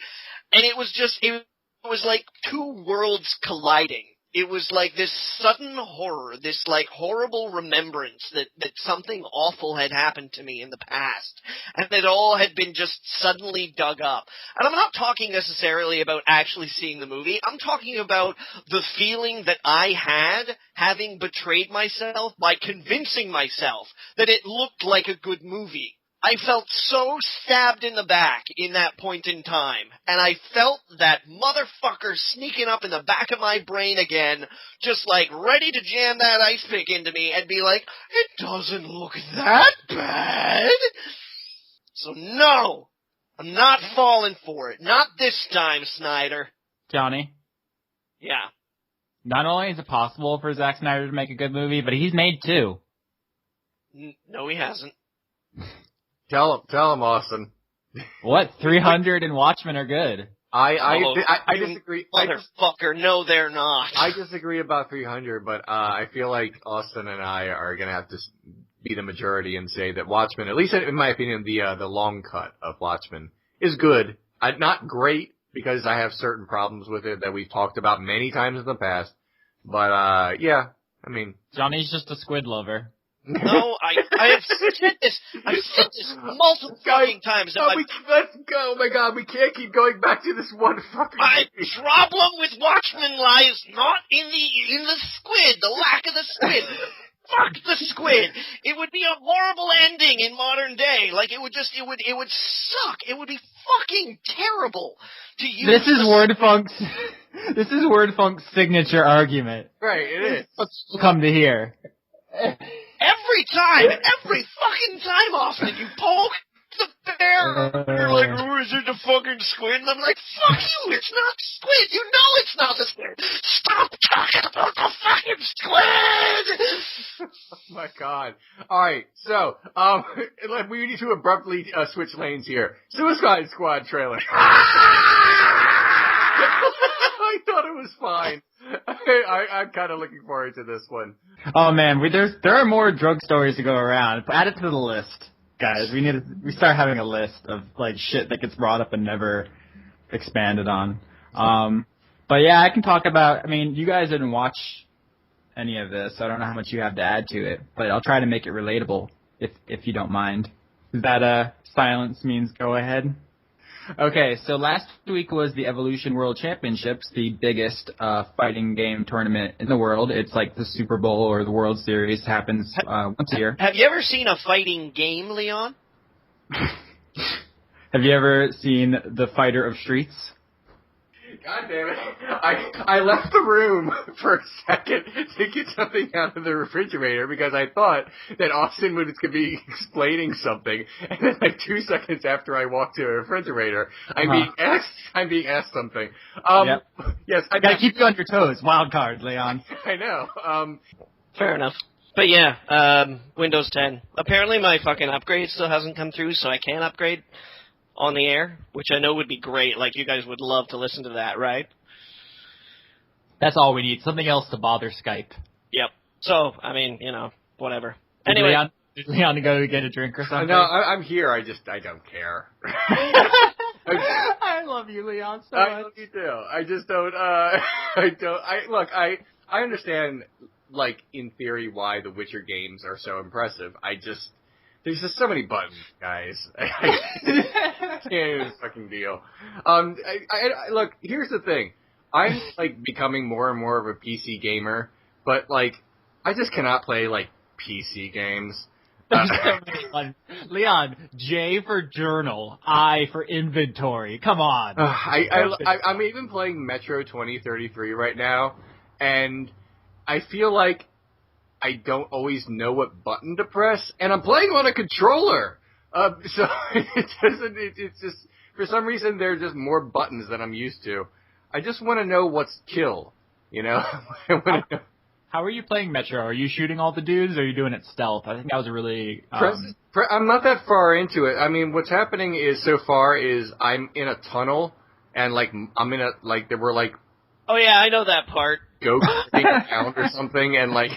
And it was like two worlds colliding. It was like this sudden horror, this like horrible remembrance that something awful had happened to me in the past, and it all had been just suddenly dug up. And I'm not talking necessarily about actually seeing the movie. I'm talking about the feeling that I had having betrayed myself by convincing myself that it looked like a good movie. I felt so stabbed in the back in that point in time, and I felt that motherfucker sneaking up in the back of my brain again, just like ready to jam that ice pick into me and be like, it doesn't look that bad. So no, I'm not falling for it. Not this time, Snyder. Johnny? Yeah. Not only is it possible for Zack Snyder to make a good movie, but he's made two. No, he hasn't. Tell him, Austin. What? 300 and Watchmen are good. I disagree. Motherfucker, no, they're not. I disagree about 300, but I feel like Austin and I are gonna have to be the majority and say that Watchmen, at least in my opinion, the long cut of Watchmen is good. Not great, because I have certain problems with it that we've talked about many times in the past. But yeah, I mean, Johnny's just a squid lover. No, I have said this. I've said this multiple fucking times. Let's go. Oh my god, we can't keep going back to this one fucking My movie. problem with Watchmen lies not in the squid, the lack of the squid. Fuck the squid. It would be a horrible ending in modern day. Like, it would suck. It would be fucking terrible to use. This is Wordfunk's signature argument. Right, it is. Let's come to here. Every fucking time, Austin, you poke the bear. You're like, oh, is it the fucking squid? And I'm like, fuck you, it's not squid. You know it's not the squid. Stop talking about the fucking squid. Oh my god. Alright, so, we need to abruptly switch lanes here. Suicide Squad trailer. I thought it was fine. I'm kind of looking forward to this one. Oh man, there are more drug stories to go around. Add it to the list, guys. We start having a list of like shit that gets brought up and never expanded on. But yeah, I can talk about. I mean, you guys didn't watch any of this, so I don't know how much you have to add to it. But I'll try to make it relatable, if you don't mind. Is that silence means go ahead? Okay, so last week was the Evolution World Championships, the biggest fighting game tournament in the world. It's like the Super Bowl or the World Series. Happens once a year. Have you ever seen a fighting game, Leon? Have you ever seen The Fighter of Streets? God damn it. I left the room for a second to get something out of the refrigerator because I thought that Austin was going to be explaining something, and then like 2 seconds after I walked to the refrigerator, I'm being asked something. Yep. Yes, I gotta keep you on your toes. Wild card, Leon. I know. Fair enough. But yeah, Windows 10. Apparently my fucking upgrade still hasn't come through, so I can't upgrade on the air, which I know would be great. Like, you guys would love to listen to that, right? That's all we need. Something else to bother Skype. Yep. So, I mean, whatever. Did Leon go get a drink or something? No, I'm here. I don't care. I love you, Leon, so much. I love you too. I just don't, I understand, like, in theory, why the Witcher games are so impressive. There's just so many buttons, guys. I can't even fucking deal. Look, here's the thing. I'm, like, becoming more and more of a PC gamer, but, like, I just cannot play, like, PC games. There's so many ones. Leon, J for journal, I for inventory. Come on. I'm even playing Metro 2033 right now, and I feel like I don't always know what button to press, and I'm playing on a controller. So it's just, for some reason, there are just more buttons than I'm used to. I just want to know what's kill, you know? How are you playing Metro? Are you shooting all the dudes, or are you doing it stealth? I think that was a really... I'm not that far into it. I mean, what's happening is, so far, is I'm in a tunnel, and, like, I'm in a, like, there were, like... Oh, yeah, I know that part. Ghosts around or something, and, like...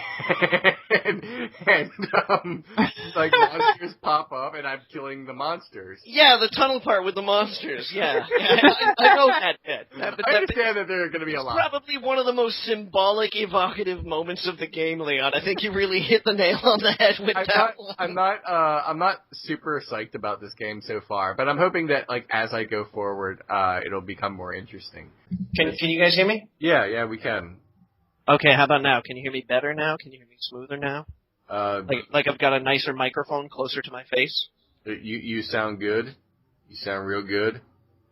like, monsters pop up, and I'm killing the monsters. Yeah, the tunnel part with the monsters, yeah. I know that bit. I understand that there are going to be a lot. It's probably one of the most symbolic, evocative moments of the game, Leon. I think you really hit the nail on the head with that one. I'm not super psyched about this game so far, but I'm hoping that, like, as I go forward, it'll become more interesting. Can you guys hear me? Yeah, we can. Okay, how about now? Can you hear me better now? Can you hear me smoother now? Like I've got a nicer microphone closer to my face? You sound good. You sound real good.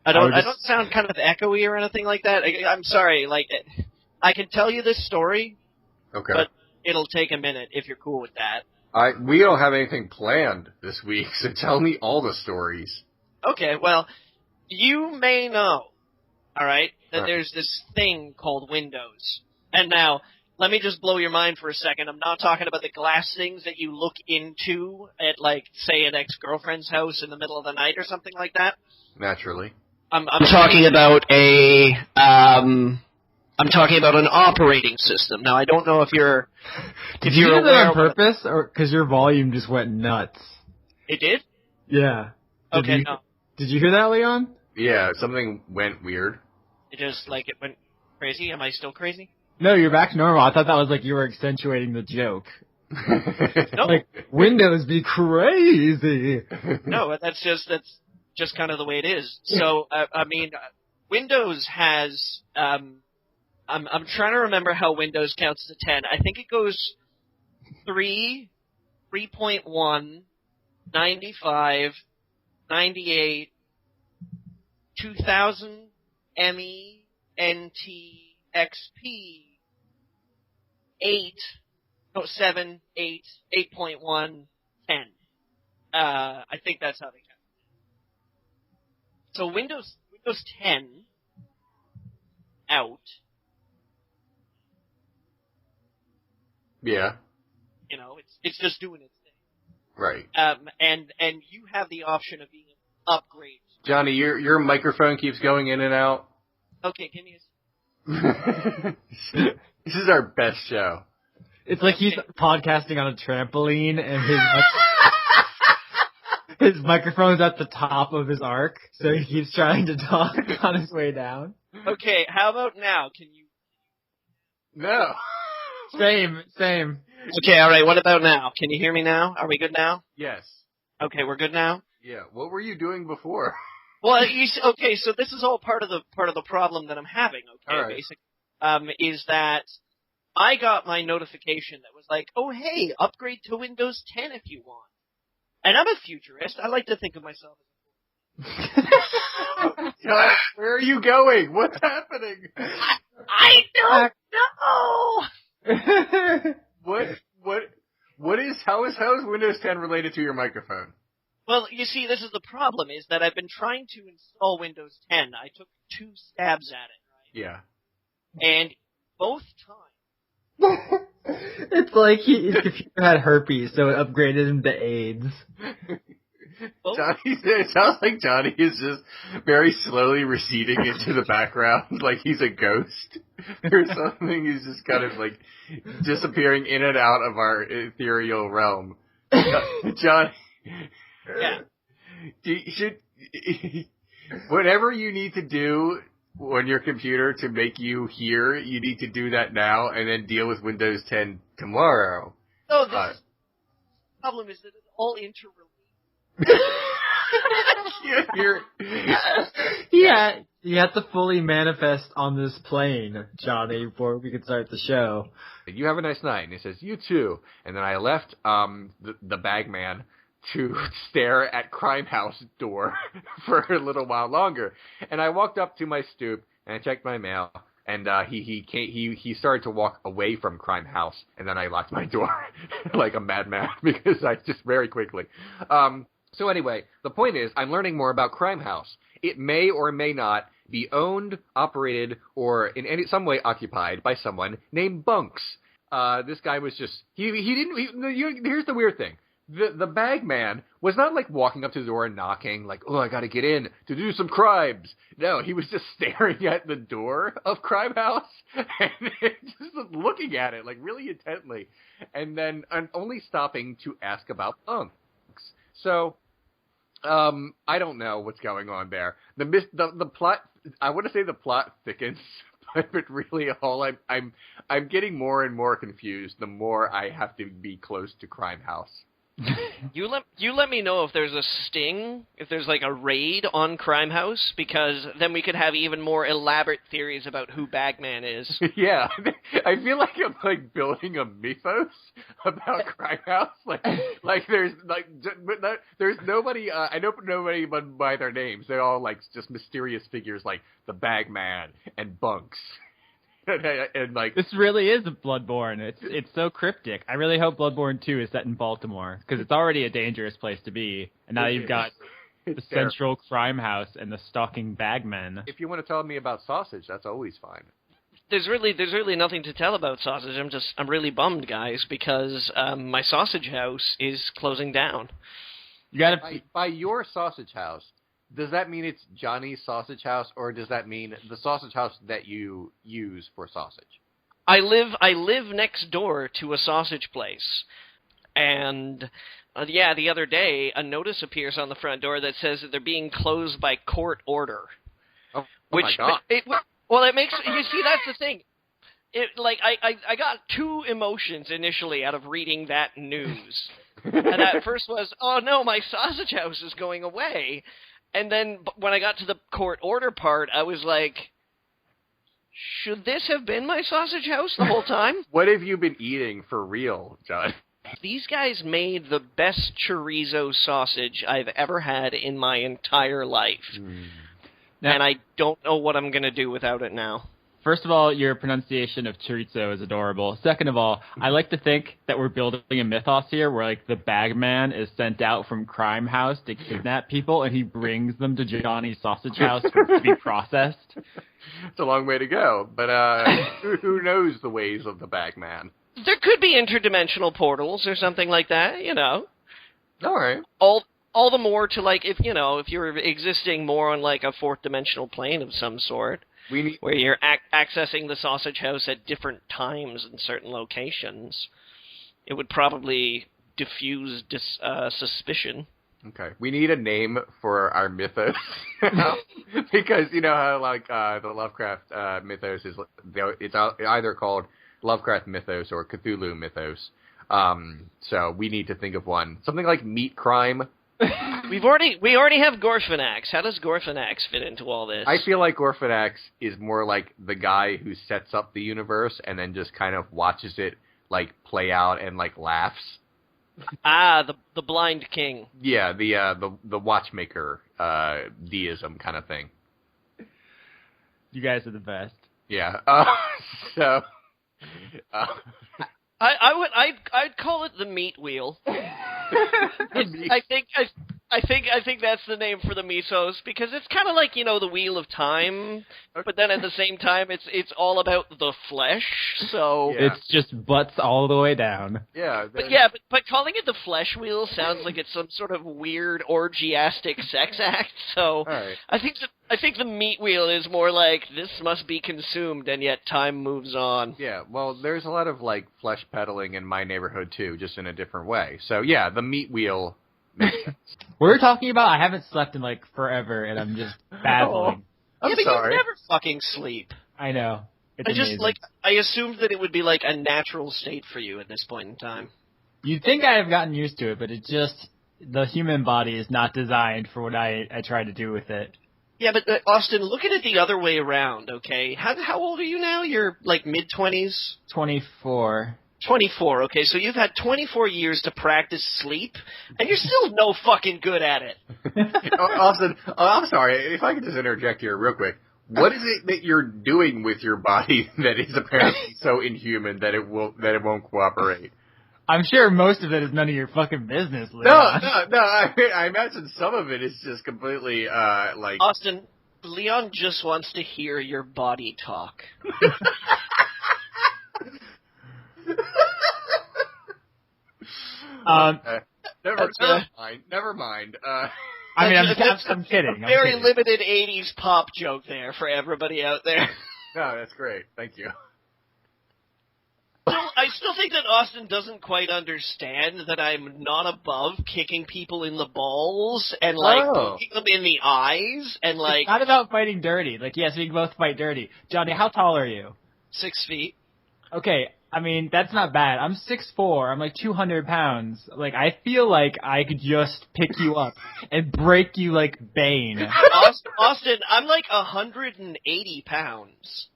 I don't sound kind of echoey or anything like that. I'm sorry, like, I can tell you this story. Okay. But it'll take a minute if you're cool with that. We don't have anything planned this week, so tell me all the stories. Okay, well, you may know, alright, that there's this thing called Windows. And now, let me just blow your mind for a second. I'm not talking about the glass things that you look into at, like, say, an ex-girlfriend's house in the middle of the night or something like that. Naturally. I'm talking about I'm talking about an operating system. Now, I don't know if you're Did you do that on purpose, or because your volume just went nuts? It did? Yeah. No. Did you hear that, Leon? Yeah, something went weird. It just, like, it went crazy? Am I still crazy? No, you're back to normal. I thought that was like you were accentuating the joke. No. Like, Windows be crazy. No, that's just kind of the way it is. So, I mean, Windows has, I'm trying to remember how Windows counts to 10. I think it goes 3, 3.1, 95, 98, 2000, ME, NT, XP, 7, 8, 8.1, 10. I think that's how they count. So Windows 10 out. Yeah. You know, it's just doing its thing. Right. And you have the option of being an upgrade. Johnny, your microphone keeps going in and out. Okay, give me a... This is our best show. It's like he's podcasting on a trampoline, and his microphone's at the top of his arc, so he keeps trying to talk on his way down. Okay, how about now? Can you... No. Same. Okay, alright, what about now? Can you hear me now? Are we good now? Yes. Okay, we're good now? Yeah, what were you doing before? Well, okay, so this is all part of the problem that I'm having, okay, right. basically, is that I got my notification that was like, oh, hey, upgrade to Windows 10 if you want. And I'm a futurist. I like to think of myself as God, where are you going? What's happening? I don't know! How is Windows 10 related to your microphone? Well, you see, this is the problem, is that I've been trying to install Windows 10. I took 2 stabs at it, right? Yeah. And both times... It's like his computer had herpes, so it upgraded him to AIDS. It sounds like Johnny is just very slowly receding into the background, like he's a ghost or something. He's just kind of like disappearing in and out of our ethereal realm. Johnny... Yeah. Whatever you need to do on your computer to make you hear, you need to do that now and then deal with Windows 10 tomorrow. No, the problem is that it's all interrelated. Yeah, you have to fully manifest on this plane, Johnny, before we can start the show. You have a nice night. And he says, you too. And then I left the bagman to stare at Crime House door for a little while longer. And I walked up to my stoop and I checked my mail. And he started to walk away from Crime House. And then I locked my door like a madman because I just very quickly. So anyway, the point is I'm learning more about Crime House. It may or may not be owned, operated, or in some way occupied by someone named Bunks. This guy was just here's the weird thing. The bagman was not like walking up to the door and knocking, like, oh, I gotta get in to do some crimes. No, he was just staring at the door of Crime House and just looking at it, like, really intently. And then only stopping to ask about Bunks. So, I don't know what's going on there. The plot, I want to say the plot thickens, but really all I'm getting more and more confused the more I have to be close to Crime House. You let me know if there's a sting, if there's like a raid on Crime House, because then we could have even more elaborate theories about who Bagman is. Yeah, I feel like I'm like building a mythos about Crime House. Like there's there's nobody. I know nobody but by their names. They're all like just mysterious figures like the Bagman and Bunks. And like this really is a Bloodborne. It's so cryptic. I really hope Bloodborne 2 is set in Baltimore because it's already a dangerous place to be, and now you've got the central crime house and the stalking bagmen. If you want to tell me about sausage, that's always fine. There's really nothing to tell about sausage. I'm really bummed, guys, because my sausage house is closing down. You gotta by your sausage house. Does that mean it's Johnny's Sausage House, or does that mean the sausage house that you use for sausage? I live next door to a sausage place, and the other day a notice appears on the front door that says that they're being closed by court order. Oh my God! It makes you see that's the thing. I got two emotions initially out of reading that news, and that first was, oh no, my sausage house is going away. And then when I got to the court order part, I was like, should this have been my sausage house the whole time? What have you been eating for real, John? These guys made the best chorizo sausage I've ever had in my entire life. And I don't know what I'm going to do without it now. First of all, your pronunciation of chorizo is adorable. Second of all, I like to think that we're building a mythos here where, like, the bagman is sent out from Crime House to kidnap people, and he brings them to Johnny's Sausage House to be processed. It's a long way to go, but who knows the ways of the bagman? There could be interdimensional portals or something like that, you know. All right. All the more to, like, if you're existing more on, like, a fourth dimensional plane of some sort. Where you're accessing the sausage house at different times in certain locations, it would probably diffuse suspicion. Okay, we need a name for our mythos because you know how like the Lovecraft mythos is it's either called Lovecraft mythos or Cthulhu mythos. So we need to think of one, something like Meat Crime. We already have Gorfanax. How does Gorfanax fit into all this? I feel like Gorfanax is more like the guy who sets up the universe and then just kind of watches it like play out and like laughs. The blind king. Yeah, the watchmaker deism kind of thing. You guys are the best. Yeah. I'd call it the meat wheel. I think that's the name for the mythos because it's kind of like the Wheel of Time, but then at the same time it's all about the flesh. So it's just butts all the way down. Yeah, but calling it the flesh wheel sounds like it's some sort of weird orgiastic sex act. So right. I think the meat wheel is more like this must be consumed and yet time moves on. Yeah, well, there's a lot of like flesh peddling in my neighborhood too, just in a different way. So yeah, the meat wheel. We're talking about I haven't slept in like forever and I'm just babbling. Oh, but you never fucking sleep. I know. It's amazing. I assumed that it would be like a natural state for you at this point in time. You'd think I have gotten used to it, but it the human body is not designed for what I try to do with it. Yeah, but Austin, look at it the other way around, okay? How old are you now? You're like mid-20s? 24. 24, okay, so you've had 24 years to practice sleep, and you're still no fucking good at it. Austin, I'm sorry, if I could just interject here real quick. What is it that you're doing with your body that is apparently so inhuman that it won't cooperate? I'm sure most of it is none of your fucking business, Leon. No. I imagine some of it is just completely like. Austin, Leon just wants to hear your body talk. Never mind. I mean, I'm kidding. Very limited 80s pop joke there for everybody out there. No, that's great. Thank you. I still think that Austin doesn't quite understand that I'm not above kicking people in the balls and, poking them in the eyes and, It's not about fighting dirty. Yes, we can both fight dirty. Johnny, how tall are you? 6 feet. Okay, I mean, that's not bad. I'm 6'4". I'm 200 pounds. I feel like I could just pick you up and break you like Bane. Austin, I'm 180 pounds.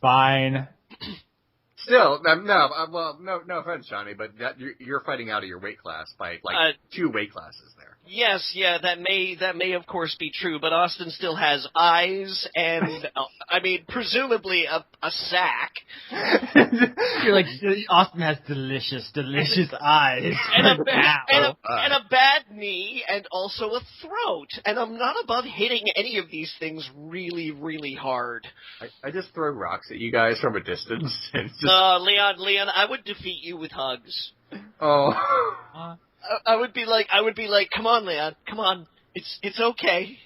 Fine. Still, no offense, Johnny, but you're fighting out of your weight class by 2 weight classes there. Yes, yeah, that may of course be true, but Austin still has eyes and, presumably a sack. You're Austin has delicious eyes. And a bad knee and also a throat. And I'm not above hitting any of these things really, really hard. I just throw rocks at you guys from a distance. And just... Leon, I would defeat you with hugs. Oh. I would be like, come on, Leon, come on. It's okay.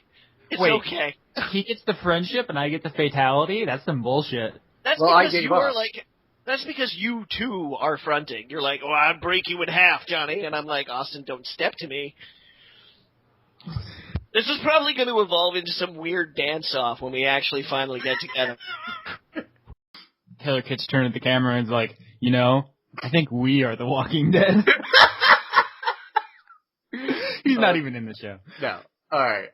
It's okay. He gets the friendship and I get the fatality? That's some bullshit. That's because you too are fronting. You're like, oh, I'd break you in half, Johnny. And I'm like, Austin, don't step to me. This is probably going to evolve into some weird dance-off when we actually finally get together. Taylor Kitsch turned at the camera and is like, I think we are the Walking Dead. He's not even in the show. No. All right.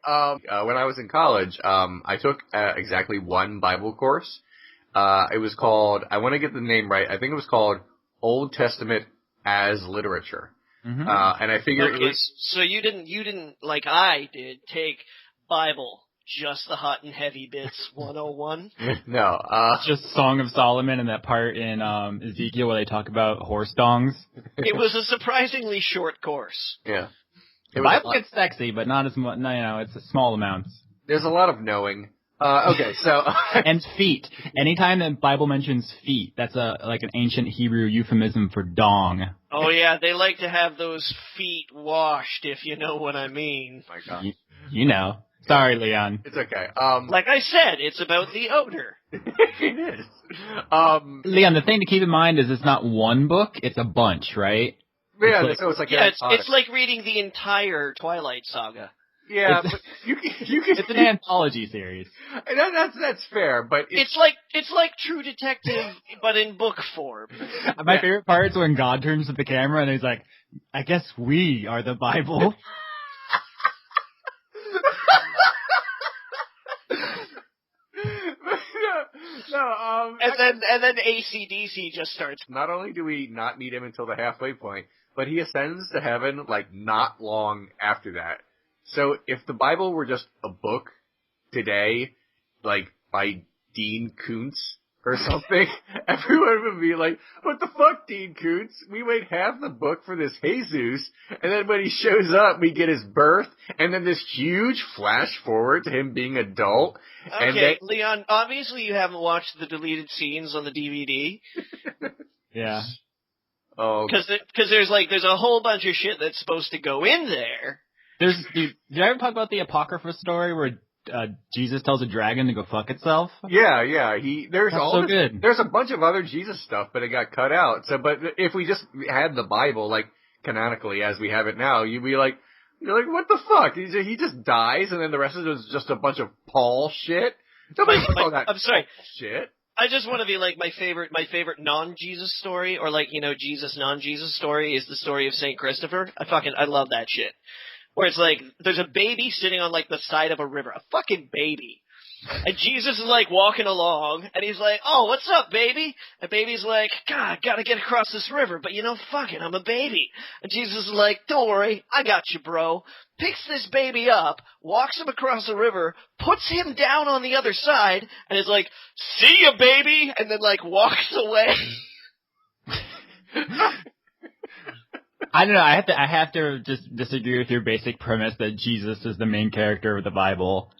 When I was in college, I took exactly one Bible course. It was called, I want to get the name right, I think it was called Old Testament as Literature. Mm-hmm. And I figured it was... So you didn't, like I did, take Bible, just the hot and heavy bits 101? No. Just Song of Solomon and that part in Ezekiel where they talk about horse dongs. It was a surprisingly short course. Yeah. The Bible gets sexy, but not as much. No, it's small amounts. There's a lot of knowing. Okay, so and feet. Anytime the Bible mentions feet, that's an ancient Hebrew euphemism for dong. Oh yeah, they like to have those feet washed, if you know what I mean. My God. You know. Sorry, Leon. It's okay. Like I said, it's about the odor. It is. Leon, the thing to keep in mind is it's not one book; it's a bunch, right? Yeah, so it's like it's like reading the entire Twilight Saga. Yeah, but you can. It's an anthology series. That's fair, but it's like True Detective, but in book form. My favorite part is when God turns to the camera and he's like, "I guess we are the Bible." And then AC/DC just starts. Not only do we not meet him until the halfway point, but he ascends to heaven not long after that. So if the Bible were just a book today, by Dean Koontz or something, everyone would be like, what the fuck, Dean Koontz? We wait half the book for this Jesus, and then when he shows up, we get his birth, and then this huge flash forward to him being adult. Okay, Leon, obviously you haven't watched the deleted scenes on the DVD. Yeah. Oh. Because there's a whole bunch of shit that's supposed to go in there. Did I ever talk about the Apocrypha story where Jesus tells a dragon to go fuck itself? Yeah. There's a bunch of other Jesus stuff, but it got cut out. So, but if we just had the Bible, canonically as we have it now, you're like, what the fuck? He just dies, and then the rest of it is just a bunch of Paul shit. Nobody call that I'm sorry. shit. I just want to be like my favorite non-Jesus story, or like, Jesus non-Jesus story is the story of Saint Christopher. I love that shit. Where it's like, there's a baby sitting on like the side of a river, a fucking baby. And Jesus is like walking along, and he's like, "Oh, what's up, baby?" And baby's like, "God, gotta get across this river, but fuck it, I'm a baby." And Jesus is like, "Don't worry, I got you, bro." Picks this baby up, walks him across the river, puts him down on the other side, and is like, "See ya, baby," and then like walks away. I don't know. I have to just disagree with your basic premise that Jesus is the main character of the Bible.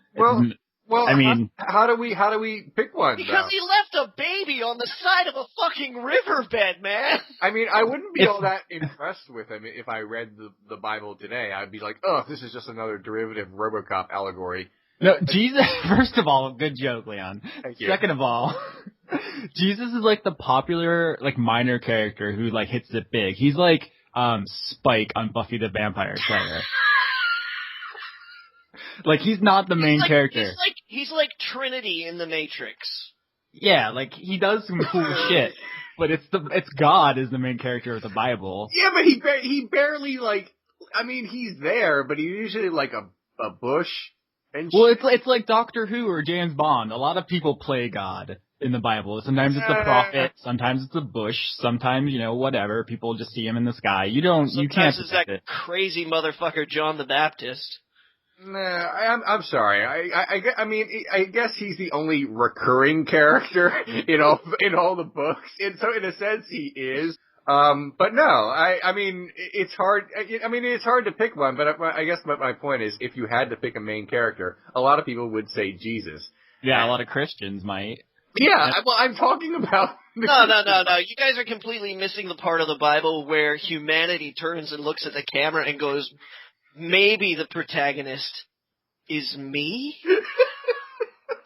Well, I mean, how do we pick one? Because he left a baby on the side of a fucking riverbed, man. I mean, I wouldn't be all that impressed with him if I read the Bible today. I'd be like, "Oh, this is just another derivative RoboCop allegory." No, Jesus. First of all, good joke, Leon. Thank you. Second of all, Jesus is like the popular like minor character who like hits it big. He's like Spike on Buffy the Vampire Slayer. Like, he's not the main character. He's like Trinity in the Matrix. Yeah, like, he does some cool shit, but it's God is the main character of the Bible. Yeah, but he barely, like, I mean, he's there, but he's usually like a bush. And well, it's like Doctor Who or James Bond. A lot of people play God in the Bible. Sometimes it's a prophet, sometimes it's a bush, sometimes, whatever. People just see him in the sky. You can't. Sometimes it's that crazy motherfucker John the Baptist. Nah, I'm sorry. I mean, I guess he's the only recurring character in all the books, and so in a sense he is. But no, I mean, it's hard. I mean, it's hard to pick one. But I guess my point is, if you had to pick a main character, a lot of people would say Jesus. Yeah, a lot of Christians might. Yeah, well, I'm talking about. No. You guys are completely missing the part of the Bible where humanity turns and looks at the camera and goes, "Maybe the protagonist is me?"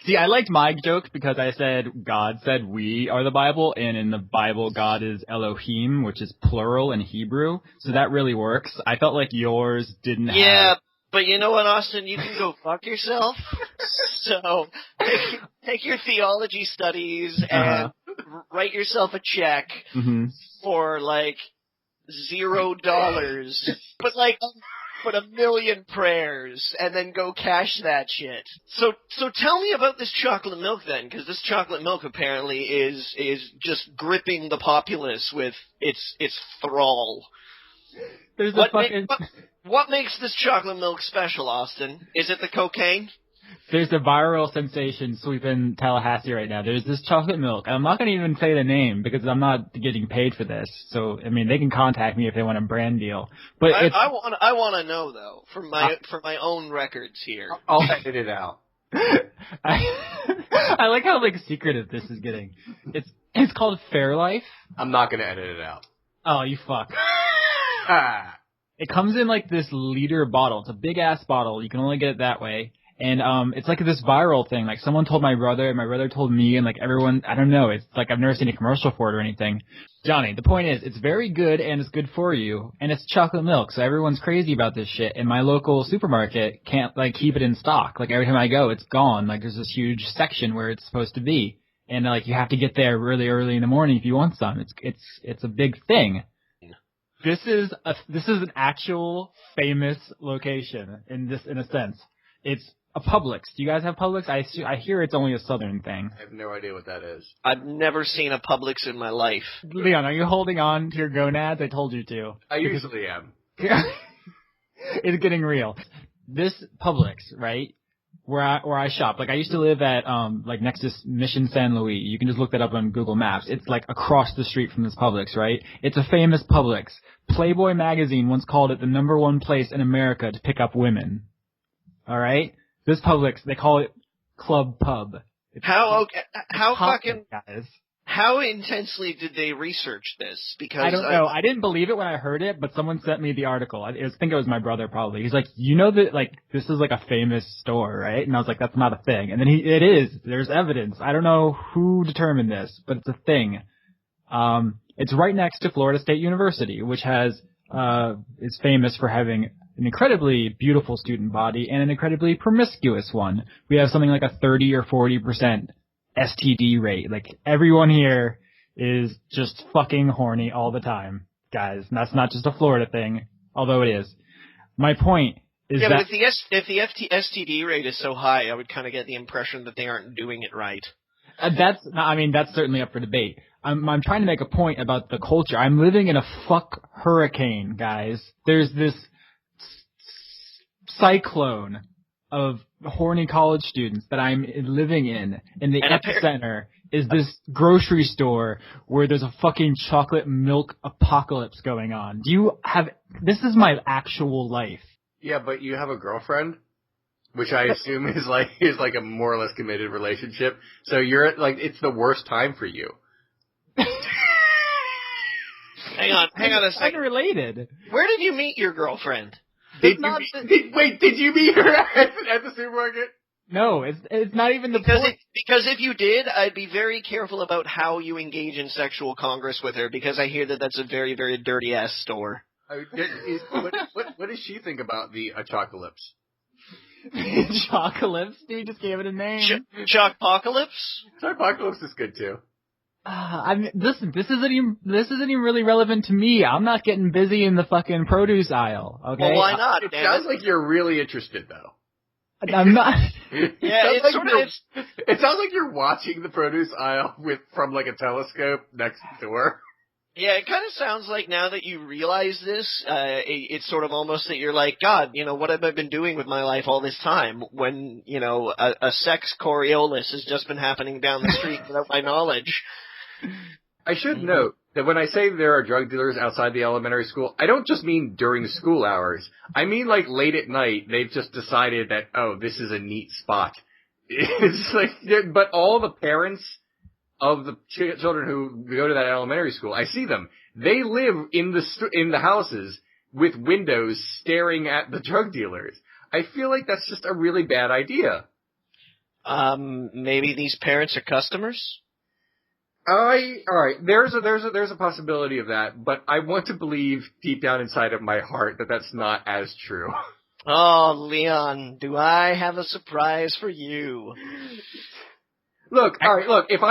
See, I liked my joke because I said God said we are the Bible, and in the Bible, God is Elohim, which is plural in Hebrew, so that really works. I felt like yours didn't have... Yeah, but you know what, Austin? You can go fuck yourself. So, take your theology studies and write yourself a check for, like, $0. But 1 million prayers, and then go cash that shit. So tell me about this chocolate milk then, because this chocolate milk apparently is just gripping the populace with its thrall. There's What makes this chocolate milk special, Austin? Is it the cocaine? There's a viral sensation sweeping Tallahassee right now. There's this chocolate milk. I'm not going to even say the name because I'm not getting paid for this. So, I mean, they can contact me if they want a brand deal. But I want to know though, for my own records here. I'll edit it out. I like how like secretive this is getting. It's called Fairlife. I'm not going to edit it out. Oh, you fuck. It comes in like this liter bottle. It's a big ass bottle. You can only get it that way. And it's like this viral thing. Like someone told my brother, and my brother told me, and like everyone, I don't know. It's like I've never seen a commercial for it or anything. Johnny, the point is, it's very good and it's good for you, and it's chocolate milk, so everyone's crazy about this shit. And my local supermarket can't like keep it in stock. Like every time I go, it's gone. Like there's this huge section where it's supposed to be, and like you have to get there really early in the morning if you want some. It's a big thing. This is an actual famous location in a sense. It's a Publix. Do you guys have Publix? I hear it's only a southern thing. I have no idea what that is. I've never seen a Publix in my life. Leon, are you holding on to your gonads? I told you to. I usually am. It's getting real. This Publix, right? Where I shop. Like I used to live at like next to Mission San Luis. You can just look that up on Google Maps. It's like across the street from this Publix, right? It's a famous Publix. Playboy magazine once called it the #1 place in America to pick up women. All right? This Publix, they call it Club Pub. How fucking guys. How intensely did they research this? Because I don't know. I didn't believe it when I heard it, but someone sent me the article. I think it was my brother probably. He's like, you know that like this is like a famous store, right? And I was like, that's not a thing. And then it is. There's evidence. I don't know who determined this, but it's a thing. It's right next to Florida State University, which is famous for having an incredibly beautiful student body and an incredibly promiscuous one. We have something like a 30 or 40% STD rate. Like, everyone here is just fucking horny all the time, guys. And that's not just a Florida thing, although it is. My point is that... Yeah, but if the STD rate is so high, I would kind of get the impression that they aren't doing it right. That's certainly up for debate. I'm trying to make a point about the culture. I'm living in a fuck hurricane, guys. There's this cyclone of horny college students that I'm living in. In the epicenter is this grocery store where there's a fucking chocolate milk apocalypse going on. This is my actual life. Yeah, but you have a girlfriend, which I assume is like a more or less committed relationship. So you're like, it's the worst time for you. Hang on a second. Unrelated. Where did you meet your girlfriend? Did you meet her at the supermarket? No, it's not even the point. Because if you did, I'd be very careful about how you engage in sexual congress with her, because I hear that that's a very, very dirty-ass store. What does she think about the Chocalypse? Chocalypse? You just gave it a name. Chocalypse? Chocalypse is good too. Listen, this isn't even really relevant to me. I'm not getting busy in the fucking produce aisle, okay? Well, why not? It sounds like you're really interested, though. I'm not. Yeah, it sounds like you're watching the produce aisle from like a telescope next door. Yeah, it kind of sounds like now that you realize this, it's sort of almost that you're like, God, what have I been doing with my life all this time when, a sex Coriolis has just been happening down the street without my knowledge. I should note that when I say there are drug dealers outside the elementary school, I don't just mean during school hours. I mean like late at night, they've just decided that, oh, this is a neat spot. It's like, but all the parents of the children who go to that elementary school, I see them. They live in the houses with windows staring at the drug dealers. I feel like that's just a really bad idea. Maybe these parents are customers? Alright, there's a possibility of that, but I want to believe deep down inside of my heart that that's not as true. Oh, Leon, do I have a surprise for you? Look, if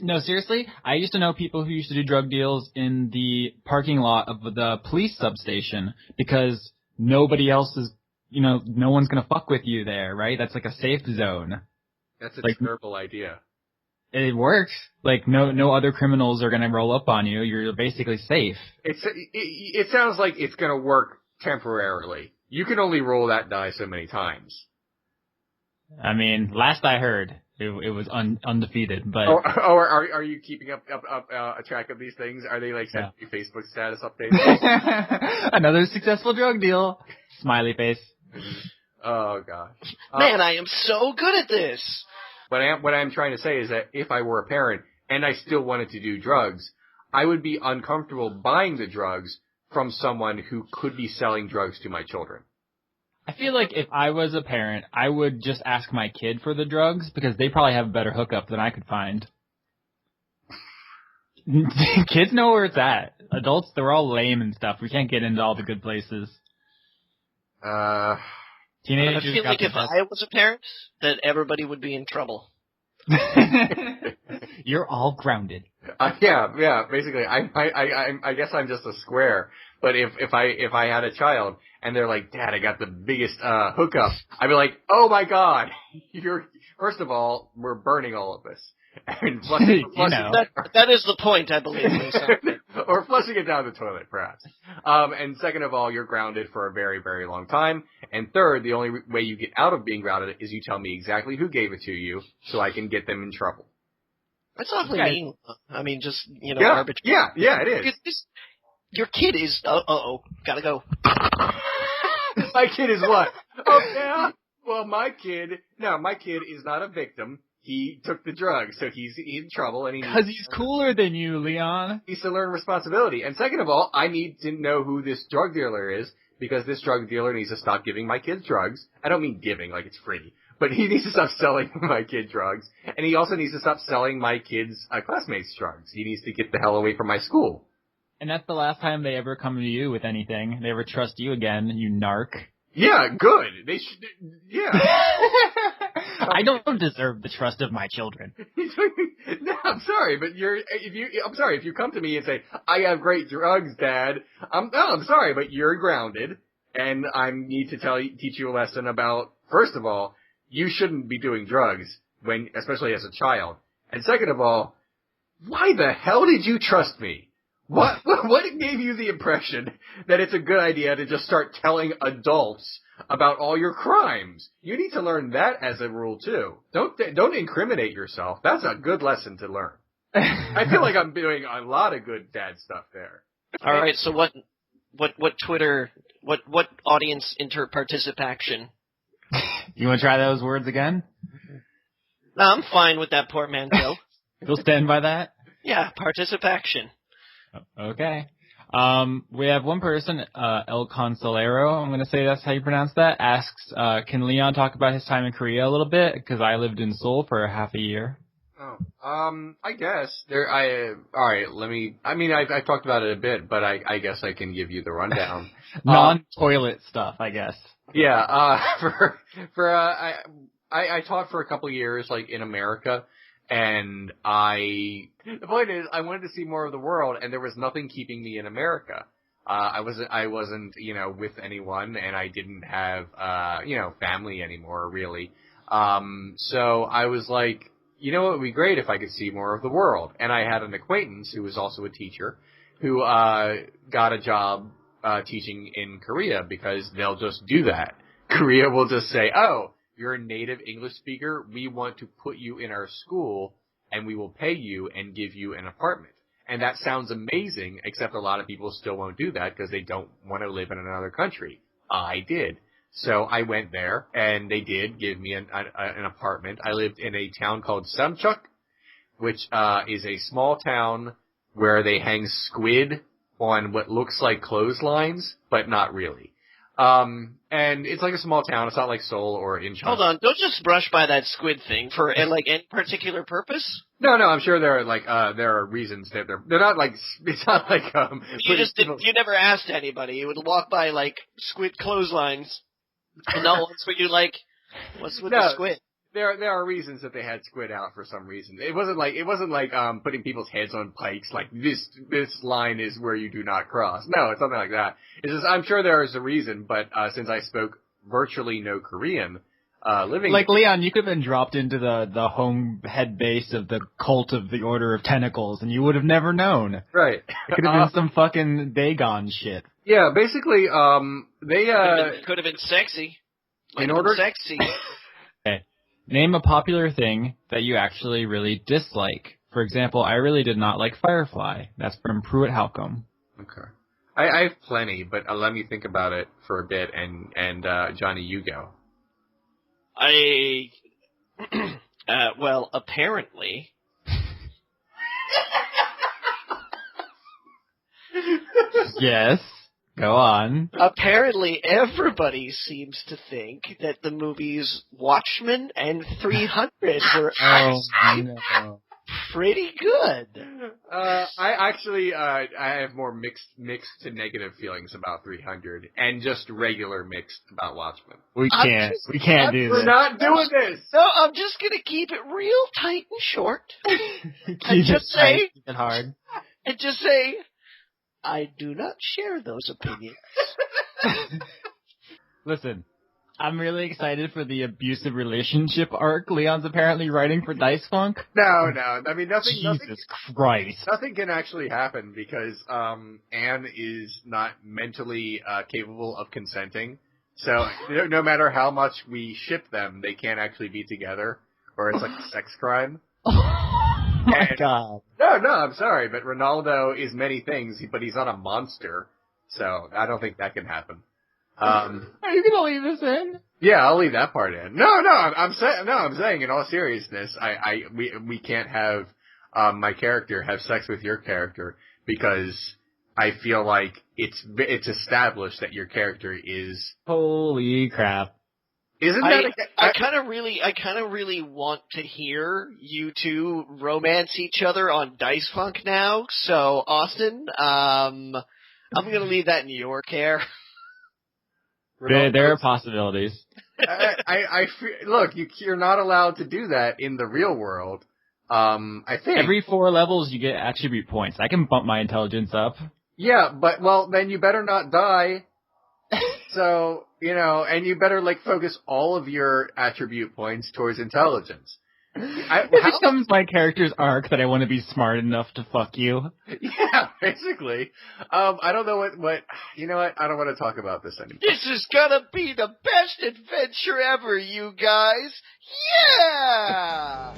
No, seriously, I used to know people who used to do drug deals in the parking lot of the police substation because nobody else is, no one's gonna fuck with you there, right? That's like a safe zone. That's a terrible idea. It works. Like, no other criminals are gonna roll up on you. You're basically safe. It sounds like it's gonna work temporarily. You can only roll that die so many times. I mean, last I heard, it was undefeated, but... Are you keeping up a track of these things? Are they, sending you Facebook status updates? Another successful drug deal. Smiley face. Oh, gosh. Man, I am so good at this! What I'm trying to say is that if I were a parent and I still wanted to do drugs, I would be uncomfortable buying the drugs from someone who could be selling drugs to my children. I feel like if I was a parent, I would just ask my kid for the drugs because they probably have a better hookup than I could find. Kids know where it's at. Adults, they're all lame and stuff. We can't get into all the good places. Teenagers. I feel like if I was a parent, that everybody would be in trouble. You're all grounded. Yeah. Basically, I guess I'm just a square. But if I had a child and they're like, Dad, I got the biggest hookup, I'd be like, oh my God, first of all, we're burning all of this. And flushing that is the point, I believe. Or flushing it down the toilet, perhaps. And second of all, you're grounded for a very, very long time. And third, the only way you get out of being grounded is you tell me exactly who gave it to you, so I can get them in trouble. That's awfully mean. I mean, just arbitrary. Yeah, it is. Your kid is. Gotta go. My kid is what? Oh yeah. Well, my kid is not a victim. He took the drugs, so he's in trouble, and because he's cooler than you, Leon. He needs to learn responsibility. And second of all, I need to know who this drug dealer is, because this drug dealer needs to stop giving my kids drugs. I don't mean giving like it's free, but he needs to stop selling my kid drugs, and he also needs to stop selling my kids' classmates drugs. He needs to get the hell away from my school. And that's the last time they ever come to you with anything. They ever trust you again, you narc. Yeah, good. They should. Yeah. I don't deserve the trust of my children. No, I'm sorry, but if you come to me and say, I have great drugs, Dad, I'm sorry, but you're grounded, and I need to teach you a lesson about, first of all, you shouldn't be doing drugs, especially as a child. And second of all, why the hell did you trust me? What gave you the impression that it's a good idea to just start telling adults about all your crimes? You need to learn that as a rule too. Don't incriminate yourself. That's a good lesson to learn. I feel like I'm doing a lot of good dad stuff there. All right, so what audience participation? You want to try those words again? No, I'm fine with that portmanteau. You'll stand by that? Yeah, participation. Okay. We have one person, El Consolero, I'm going to say that's how you pronounce that, asks, can Leon talk about his time in Korea a little bit? Because I lived in Seoul for half a year. I guess. Alright, I've talked about it a bit, but I guess I can give you the rundown. Non-toilet stuff, I guess. Yeah, I taught for a couple years, like, in America. And the point is, I wanted to see more of the world, and there was nothing keeping me in America. I wasn't, with anyone, and I didn't have, family anymore, really. So I was like, it would be great if I could see more of the world. And I had an acquaintance who was also a teacher, who, got a job, teaching in Korea, because they'll just do that. Korea will just say, oh, you're a native English speaker, we want to put you in our school, and we will pay you and give you an apartment. And that sounds amazing, except a lot of people still won't do that because they don't want to live in another country. I did. So I went there, and they did give me an apartment. I lived in a town called Samchuk, which is a small town where they hang squid on what looks like clotheslines, but not really. And it's like a small town. It's not like Seoul or Incheon. Hold on, don't just brush by that squid thing for any particular purpose. No, I'm sure there are reasons that they're not like, it's not like you never asked anybody. You would walk by like squid clotheslines, and no one's what you like. What's with the squid? There are reasons that they had squid out for some reason. It wasn't like putting people's heads on pikes, like this line is where you do not cross. No, it's something like that. It's just, I'm sure there is a reason, but since I spoke virtually no Korean, living like Leon, you could have been dropped into the home head base of the cult of the Order of Tentacles, and you would have never known. Right. It could have been some fucking Dagon shit. Yeah, basically, they could have been sexy. Sexy. Okay. Name a popular thing that you actually really dislike. For example, I really did not like Firefly. That's from Pruitt Halcombe. Okay. I have plenty, but let me think about it for a bit, and Johnny, you go. Well, apparently... Yes. Go on. Apparently, everybody seems to think that the movies Watchmen and 300 were pretty good. I have more mixed to negative feelings about 300, and just regular mixed about Watchmen. We can't do this. We're not doing this. No, I'm just gonna keep it real tight and short. Keep it hard. And just say, I do not share those opinions. Listen, I'm really excited for the abusive relationship arc Leon's apparently writing for Dice Funk. No. I mean, Jesus Christ. Nothing can actually happen because Anne is not mentally capable of consenting. So no matter how much we ship them, they can't actually be together, or it's like a sex crime. Oh my God. No, I'm sorry, but Ronaldo is many things, but he's not a monster, so I don't think that can happen. Are you gonna leave this in? Yeah, I'll leave that part in. I'm saying in all seriousness, we can't have my character have sex with your character because I feel like it's established that your character is. Holy crap. Isn't that I kind of really want to hear you two romance each other on Dice Funk now. So, Austin, I'm going to leave that in your care. There are possibilities. Look, you're not allowed to do that in the real world. I think every 4 levels you get attribute points. I can bump my intelligence up. Yeah, but then you better not die. So, and you better focus all of your attribute points towards intelligence. It becomes my character's arc that I want to be smart enough to fuck you. Yeah, basically. I don't know what, you know what? I don't want to talk about this anymore. This is gonna be the best adventure ever, you guys! Yeah!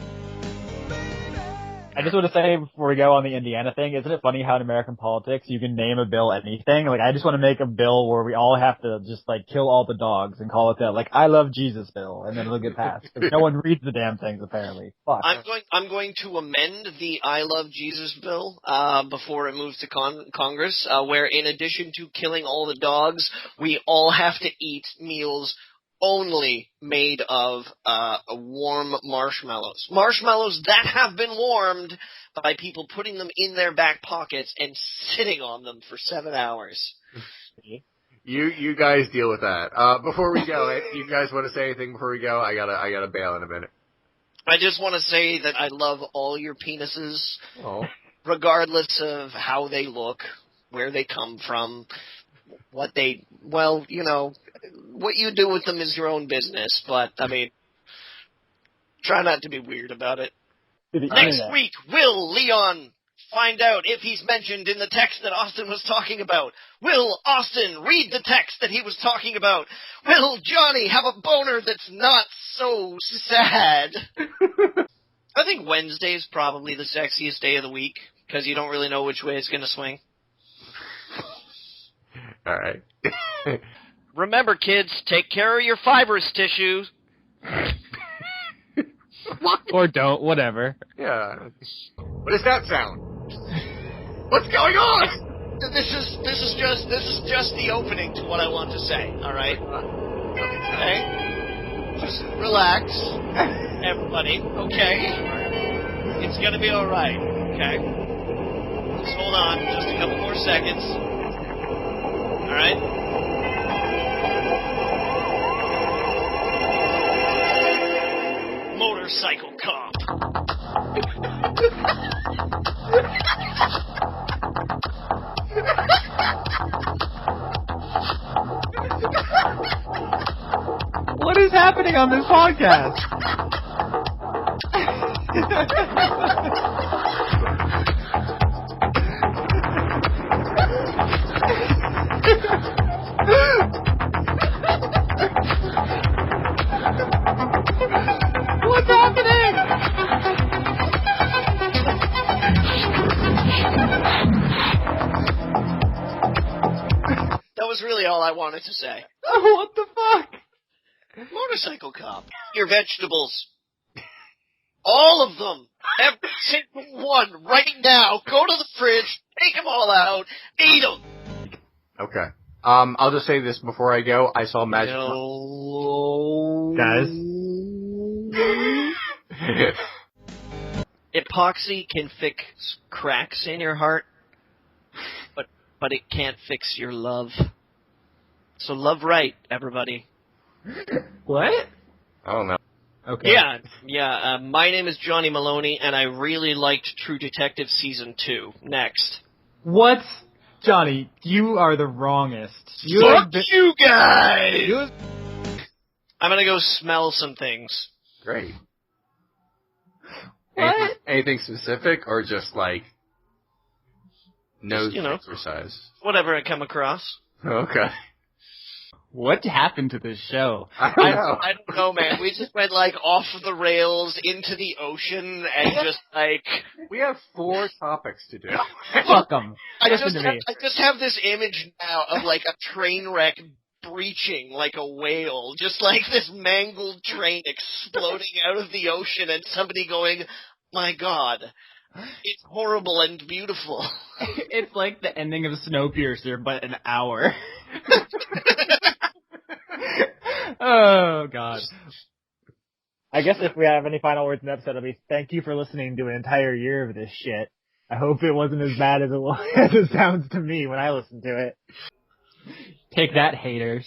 I just want to say before we go on the Indiana thing, isn't it funny how in American politics you can name a bill anything? I just want to make a bill where we all have to just kill all the dogs and call it that, I love Jesus bill, and then it'll get passed. Because no one reads the damn things apparently. Fuck. I'm going to amend the I love Jesus bill before it moves to Congress, where in addition to killing all the dogs, we all have to eat meals only made of warm marshmallows. Marshmallows that have been warmed by people putting them in their back pockets and sitting on them for 7 hours. You guys deal with that. Before we go, you guys want to say anything before we go? I gotta bail in a minute. I just want to say that I love all your penises, regardless of how they look, where they come from, what you do with them is your own business, but, try not to be weird about it. Next week, will Leon find out if he's mentioned in the text that Austin was talking about? Will Austin read the text that he was talking about? Will Johnny have a boner that's not so sad? I think Wednesday is probably the sexiest day of the week, because you don't really know which way it's going to swing. All right. Remember, kids, take care of your fibrous tissues. Or don't, whatever. Yeah. What does that sound? What's going on? This is just the opening to what I want to say. All right. Okay. Just relax, everybody. Okay. It's gonna be all right. Okay. Just hold on, just a couple more seconds. All right. Motorcycle cop. What is happening on this podcast? What's happening? That was really all I wanted to say. What the fuck? Motorcycle cop. Your vegetables. All of them. Every single one. Right now. Go to the fridge. Take them all out. Eat them. Okay. I'll just say this before I go. I saw Magic... Guys. Epoxy can fix cracks in your heart, but it can't fix your love. So love right, everybody. What? I don't know. Okay. Yeah. My name is Johnny Maloney, and I really liked True Detective Season 2. Next. What? Johnny, you are the wrongest. Fuck you guys! I'm gonna go smell some things. Great. What? Anything specific, or just nose exercise? Whatever I come across. Okay. What happened to this show? I don't know, man. We just went off the rails into the ocean and just we have 4 topics to do. Fuck them. I just have this image now of a train wreck breaching like a whale, just this mangled train exploding out of the ocean and somebody going, "My God, it's horrible and beautiful." It's like the ending of Snowpiercer, but an hour. Oh, God. I guess if we have any final words in the episode, it'll be thank you for listening to an entire year of this shit. I hope it wasn't as bad as it sounds to me when I listen to it. Take that, haters.